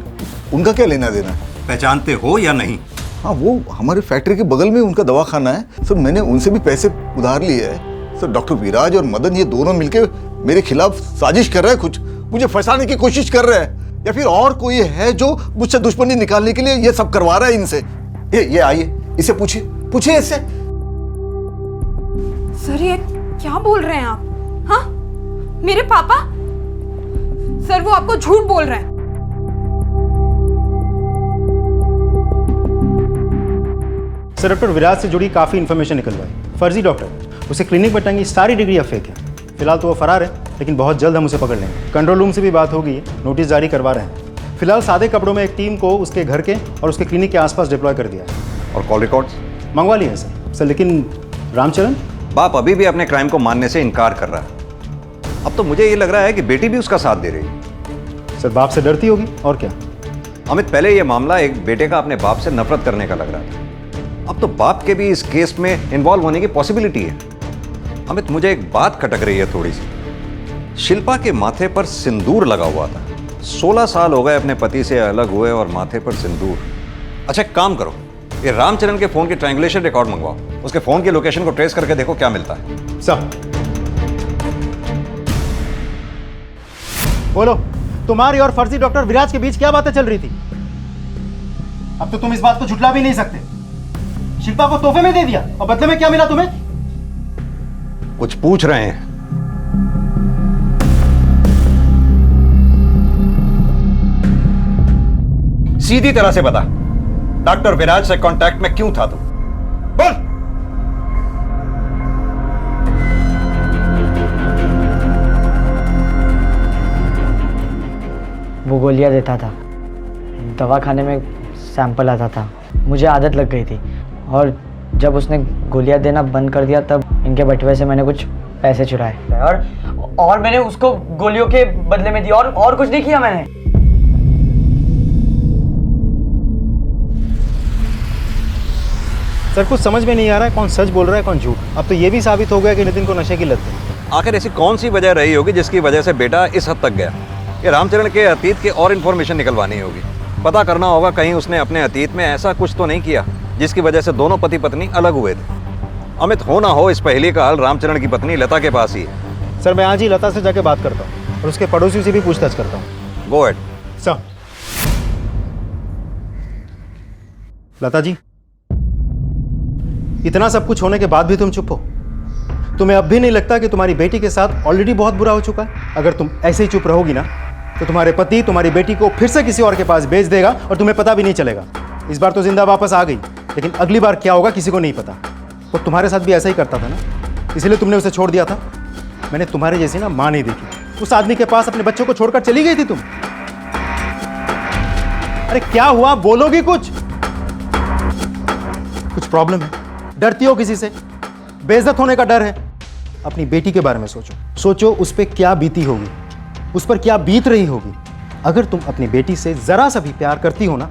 उनका क्या लेना देना है? पहचानते हो या नहीं? हाँ वो हमारे फैक्ट्री के बगल में उनका दवाखाना है सर, मैंने उनसे भी पैसे उधार लिए है सर। डॉक्टर विराज और मदन ये दोनों मिलके मेरे खिलाफ साजिश कर रहे हैं, कुछ मुझे फंसाने की कोशिश कर रहे हैं, या फिर और कोई है जो मुझसे दुश्मनी निकालने के लिए ये सब करवा रहा है इनसे। ये आइए, इसे पूछिए इससे। सर ये क्या बोल रहे हैं आप? हाँ मेरे पापा? सर वो आपको झूठ बोल रहे हैं। सर डॉक्टर विराज से जुड़ी काफ़ी इन्फॉर्मेशन निकलवाई, फर्जी डॉक्टर, उसे क्लिनिक में टंगी सारी डिग्री अब फेक है। फिलहाल तो वो फरार है, लेकिन बहुत जल्द हम उसे पकड़ लेंगे। कंट्रोल रूम से भी बात हो गई है, नोटिस जारी करवा रहे हैं। फिलहाल सादे कपड़ों में एक टीम को उसके घर के और उसके क्लिनिक के आसपास डिप्लॉय कर दिया है। और कॉल रिकॉर्ड्स मंगवा लिए हैं सर। लेकिन रामचरण? बाप अभी भी अपने क्राइम को मानने से इनकार कर रहा है। अब तो मुझे ये लग रहा है कि बेटी भी उसका साथ दे रही है। सर बाप से डरती होगी और क्या। अमित पहले ये मामला एक बेटे का अपने बाप से नफरत करने का लग रहा था, अब तो बाप के भी इस केस में इन्वॉल्व होने की पॉसिबिलिटी है। अमित मुझे एक बात खटक रही है थोड़ी सी। शिल्पा के माथे पर सिंदूर लगा हुआ था, 16 साल हो गए अपने पति से अलग हुए और माथे पर सिंदूर। अच्छा एक काम करो, ये रामचरण के फोन की ट्रायंगुलेशन रिकॉर्ड मंगवाओ, उसके फोन की लोकेशन को ट्रेस करके देखो क्या मिलता है। सब बोलो, तुम्हारी और फर्जी डॉक्टर विराज के बीच क्या बातें चल रही थी? अब तो तुम इस बात को झुठला भी नहीं सकते। शिल्पा को तोहफे में दे दिया और बदले में क्या मिला तुम्हें? कुछ पूछ रहे हैं? सीधी तरह से बता, डॉक्टर विराज से कांटेक्ट में क्यों था तू? बोल। वो गोलियां देता था, दवाखाने में सैंपल आता था, मुझे आदत लग गई थी और जब उसने गोलियां देना बंद कर दिया तब इनके बटुए से मैंने कुछ पैसे चुराए और मैंने उसको गोलियों के बदले में दिया और कुछ नहीं किया मैंने। सर कुछ समझ में नहीं आ रहा है कौन सच बोल रहा है कौन झूठ। अब तो ये भी साबित हो गया कि नितिन को नशे की लत है। आखिर ऐसी कौन सी वजह रही होगी जिसकी वजह से बेटा इस हद तक गया? ये रामचरण के अतीत के और इन्फॉर्मेशन निकलवानी होगी, पता करना होगा कहीं उसने अपने अतीत में ऐसा कुछ तो नहीं किया जिसकी वजह से दोनों पति पत्नी अलग हुए थे। अमित हो ना हो इस पहेली का हल रामचरण की पत्नी लता के पास ही है। सर मैं आज ही लता से जाके बात करता हूँ और उसके पड़ोसियों से भी पूछताछ करता हूँ। Go at sir. Lata ji, इतना सब कुछ होने के बाद भी तुम चुप हो? तुम्हें अब भी नहीं लगता कि तुम्हारी बेटी के साथ ऑलरेडी बहुत बुरा हो चुका है? अगर तुम ऐसे ही चुप रहोगी ना तो तुम्हारे पति तुम्हारी बेटी को फिर से किसी और के पास भेज देगा और तुम्हें पता भी नहीं चलेगा। इस बार तो जिंदा वापस आ गई, लेकिन अगली बार क्या होगा किसी को नहीं पता। वो तुम्हारे साथ भी ऐसा ही करता था ना, इसलिए तुमने उसे छोड़ दिया था। मैंने तुम्हारे जैसी ना माँ नहीं देखी। उस आदमी के पास अपने बच्चों को छोड़कर चली गई थी तुम। अरे क्या हुआ, बोलोगी कुछ प्रॉब्लम है? डरती हो किसी से? बेइज्जत होने का डर है? अपनी बेटी के बारे में सोचो उस पर क्या बीती होगी, उस पर क्या बीत रही होगी। अगर तुम अपनी बेटी से जरा सा भी प्यार करती हो ना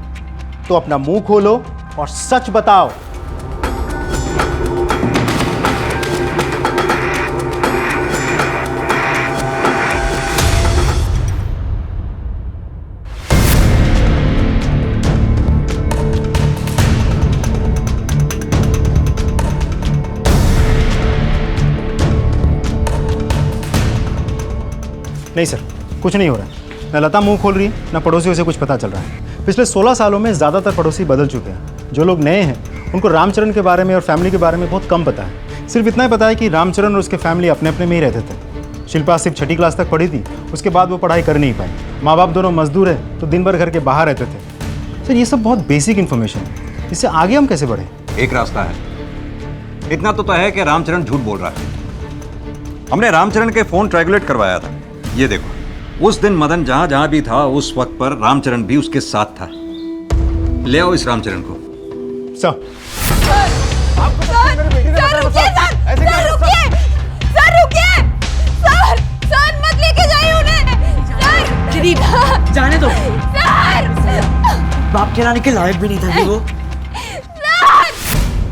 तो अपना मुंह खोलो और सच बताओ। नहीं सर, कुछ नहीं हो रहा है। न लता मुंह खोल रही है, न पड़ोसियों से कुछ पता चल रहा है। पिछले 16 सालों में ज़्यादातर पड़ोसी बदल चुके हैं। जो लोग नए हैं उनको रामचरण के बारे में और फैमिली के बारे में बहुत कम पता है। सिर्फ इतना ही पता है कि रामचरण और उसके फैमिली अपने अपने में ही रहते थे। शिल्पा सिर्फ 6ठी क्लास तक पढ़ी थी, उसके बाद वो पढ़ाई कर नहीं पाई। माँ बाप दोनों मजदूर हैं तो दिन भर घर के बाहर रहते थे। सर ये सब बहुत बेसिक इन्फॉर्मेशन है, इससे आगे हम कैसे बढ़े? एक रास्ता है, इतना तो तय है कि रामचरण झूठ बोल रहा है। हमने रामचरण के फोन ट्रैगुलेट करवाया था। ये देखो, उस दिन मदन जहां जहां भी था उस वक्त पर रामचरण भी उसके साथ था। ले आओ इस रामचरण को। सर मत लेके जाइए उन्हें। जाने दो। बाप के लाने के लायक भी नहीं था वो।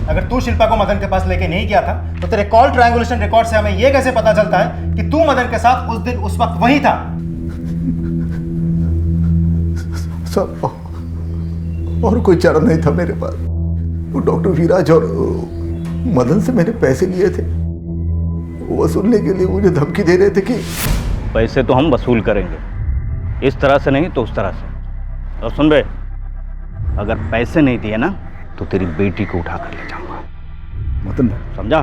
अगर तू शिल्पा को मदन के पास लेके नहीं गया था तो तेरे कॉल ट्रायंगुलेशन रिकॉर्ड से हमें यह कैसे पता चलता है कि तू मदन के साथ उस दिन उस वक्त वहीं था? सर और कोई चारा नहीं था मेरे पास। वो डॉक्टर विराज और मदन से मैंने पैसे लिए थे, वो वसूलने के लिए मुझे धमकी दे रहे थे कि पैसे तो हम वसूल करेंगे, इस तरह से नहीं तो उस तरह से। और सुन बे, अगर पैसे नहीं दिए ना तो तेरी बेटी को उठा कर ले जाऊंगा। मदन समझा?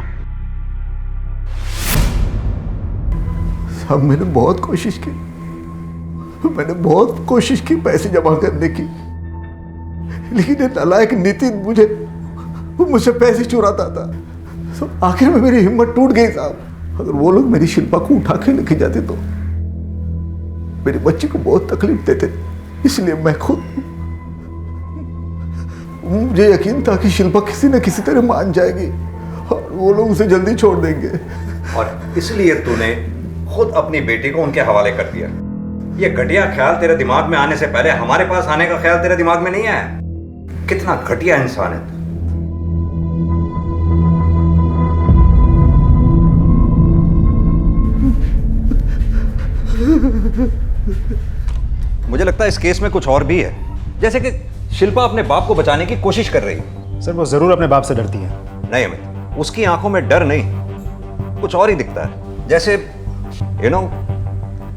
साहब मैंने बहुत कोशिश की, मैंने बहुत कोशिश की पैसे जमा करने की, लेकिन ये नालायक नितिन मुझसे पैसे चुराता था। तो आखिर में मेरी हिम्मत टूट गई साहब। अगर वो लोग मेरी शिल्पा को उठा के लेके जाते तो मेरी बच्ची को बहुत तकलीफ देते, इसलिए मैं खुद, मुझे यकीन था कि शिल्पा किसी न किसी तरह मान जाएगी और वो लोग उसे जल्दी छोड़ देंगे। और इसलिए तूने खुद अपनी बेटी को उनके हवाले कर दिया। ये घटिया ख्याल तेरे दिमाग में आने से पहले हमारे पास आने का ख्याल तेरे दिमाग में नहीं आया? कितना घटिया इंसान है। मुझे लगता है इस केस में कुछ और भी है, जैसे कि शिल्पा अपने बाप को बचाने की कोशिश कर रही है। सर वो जरूर अपने बाप से डरती है। नहीं अमित, उसकी आंखों में डर नहीं, कुछ और ही दिखता है। जैसे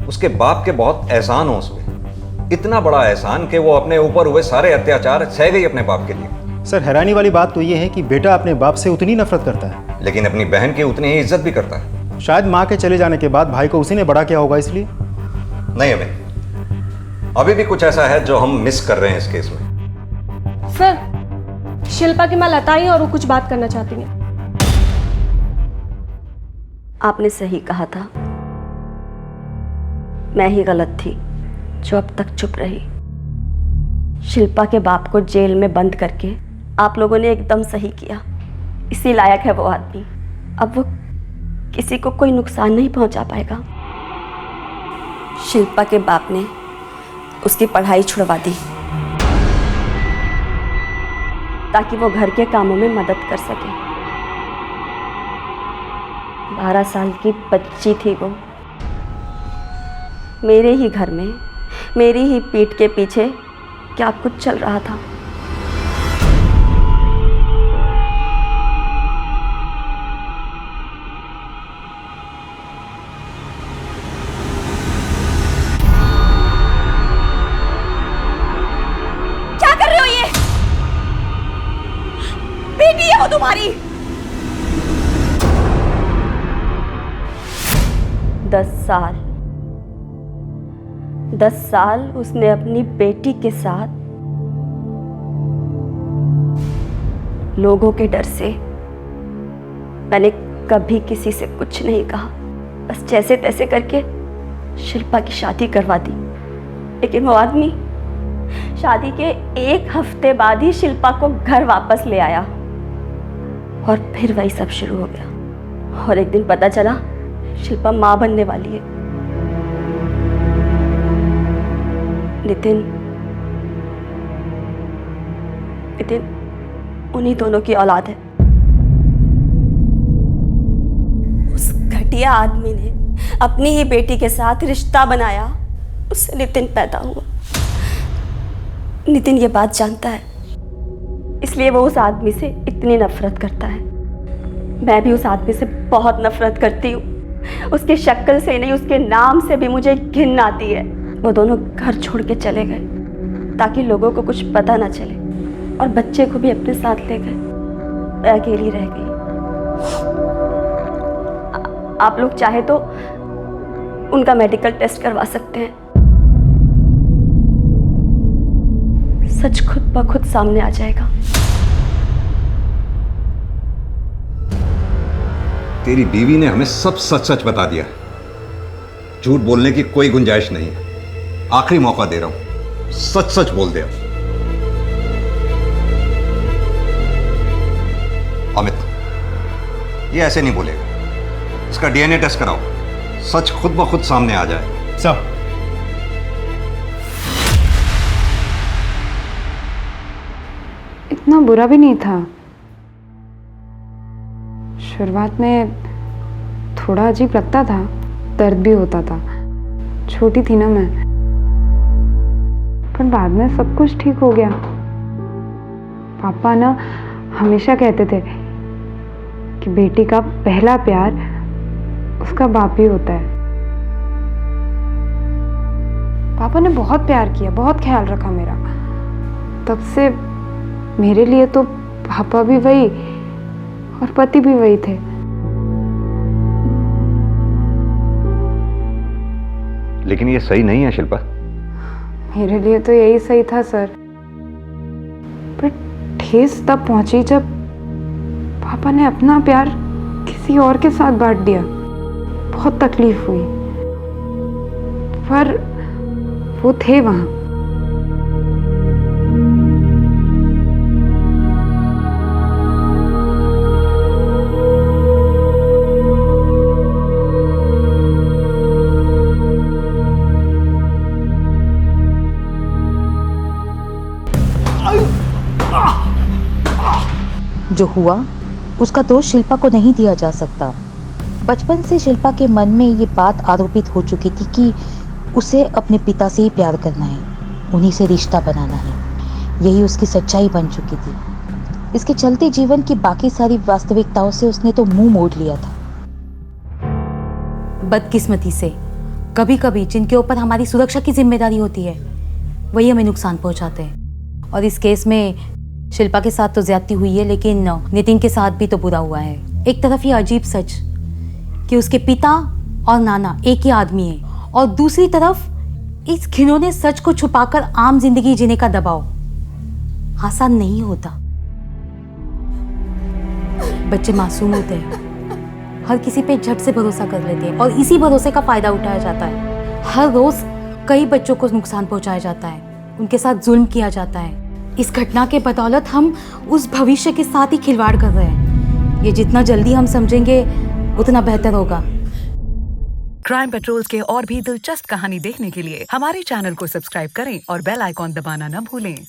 उसके बाप के बहुत एहसान हो उसमें, इतना बड़ा एहसान कि वो अपने ऊपर हुए सारे अत्याचार सह गई अपने बाप के लिए। सर हैरानी वाली बात तो ये है कि बेटा अपने बाप से उतनी नफरत करता है, लेकिन अपनी बहन की उतनी ही इज्जत भी करता है। शायद माँ के चले जाने के बाद भाई को उसी ने बड़ा किया होगा इसलिए। नहीं अमित, अभी भी कुछ ऐसा है जो हम मिस कर रहे हैं इस केस में। सर शिल्पा की माँ लता आई और वो कुछ बात करना चाहती है। आपने सही कहा था, मैं ही गलत थी जो अब तक चुप रही। शिल्पा के बाप को जेल में बंद करके आप लोगों ने एकदम सही किया। इसी लायक है वो आदमी। अब वो किसी को कोई नुकसान नहीं पहुंचा पाएगा। शिल्पा के बाप ने उसकी पढ़ाई छुड़वा दी ताकि वो घर के कामों में मदद कर सके। 12 साल की बच्ची थी वो। मेरे ही घर में मेरी ही पीठ के पीछे क्या कुछ चल रहा था। क्या कर रहे हो ये? बेटी है वो तुम्हारी। 10 साल उसने अपनी बेटी के साथ लोगों के डर से, मैंने कभी किसी से कुछ नहीं कहा, बस जैसे तैसे करके शिल्पा की शादी करवा दी। लेकिन वो आदमी शादी के 1 हफ्ते बाद ही शिल्पा को घर वापस ले आया और फिर वही सब शुरू हो गया। और एक दिन पता चला शिल्पा मां बनने वाली है। नितिन उन्हीं दोनों की औलाद है। उस घटिया आदमी ने अपनी ही बेटी के साथ रिश्ता बनाया, उससे नितिन पैदा हुआ। नितिन ये बात जानता है, इसलिए वो उस आदमी से इतनी नफरत करता है। मैं भी उस आदमी से बहुत नफरत करती हूँ। उसकी शक्ल से नहीं, उसके नाम से भी मुझे घिन आती है। वो दोनों घर छोड़ के चले गए ताकि लोगों को कुछ पता ना चले, और बच्चे को भी अपने साथ ले गए। मैं अकेली रह गई। आप लोग चाहे तो उनका मेडिकल टेस्ट करवा सकते हैं। सच खुद ब खुद सामने आ जाएगा। तेरी बीवी ने हमें सब सच सच बता दिया। झूठ बोलने की कोई गुंजाइश नहीं है। आखिरी मौका दे रहा हूं, सच सच बोल दे। अमित, ये ऐसे नहीं बोलेगा। इसका डीएनए टेस्ट कराओ, सच खुद ब खुद सामने आ जाए। सर, इतना बुरा भी नहीं था। शुरुआत में थोड़ा अजीब लगता था, दर्द भी होता था। छोटी थी ना मैं, पर बाद में सब कुछ ठीक हो गया। पापा ना हमेशा कहते थे कि बेटी का पहला प्यार उसका बाप ही होता है। पापा ने बहुत प्यार किया, बहुत ख्याल रखा मेरा। तब से मेरे लिए तो पापा भी वही और पति भी वही थे। लेकिन ये सही नहीं है शिल्पा। मेरे लिए तो यही सही था सर, पर ठेस तब पहुंची जब पापा ने अपना प्यार किसी और के साथ बांट दिया। बहुत तकलीफ हुई, पर वो थे वहां। जो हुआ उसका दोष शिल्पा को नहीं दिया जा सकता। बचपन से शिल्पा के मन में ये बात आरोपित हो चुकी थी कि उसे अपने पिता से ही प्यार करना है, उन्हीं से रिश्ता बनाना है। यही उसकी सच्चाई बन चुकी थी। इसके चलते जीवन की बाकी सारी वास्तविकताओं से उसने तो मुंह मोड़ लिया था। बदकिस्मती से कभी कभी जिनके ऊपर हमारी सुरक्षा की जिम्मेदारी होती है वही हमें नुकसान पहुंचाते हैं। और इस केस में शिल्पा के साथ तो ज्यादती हुई है, लेकिन नितिन के साथ भी तो बुरा हुआ है। एक तरफ ये अजीब सच कि उसके पिता और नाना एक ही आदमी है, और दूसरी तरफ इस घिनौने सच को छुपाकर आम जिंदगी जीने का दबाव आसान नहीं होता। बच्चे मासूम होते हैं, हर किसी पे झट से भरोसा कर लेते हैं, और इसी भरोसे का फायदा उठाया जाता है। हर रोज कई बच्चों को नुकसान पहुंचाया जाता है, उनके साथ जुल्म किया जाता है। इस घटना के बदौलत हम उस भविष्य के साथ ही खिलवाड़ कर रहे हैं। ये जितना जल्दी हम समझेंगे उतना बेहतर होगा। क्राइम पेट्रोल्स के और भी दिलचस्प कहानी देखने के लिए हमारे चैनल को सब्सक्राइब करें और बेल आइकॉन दबाना न भूलें।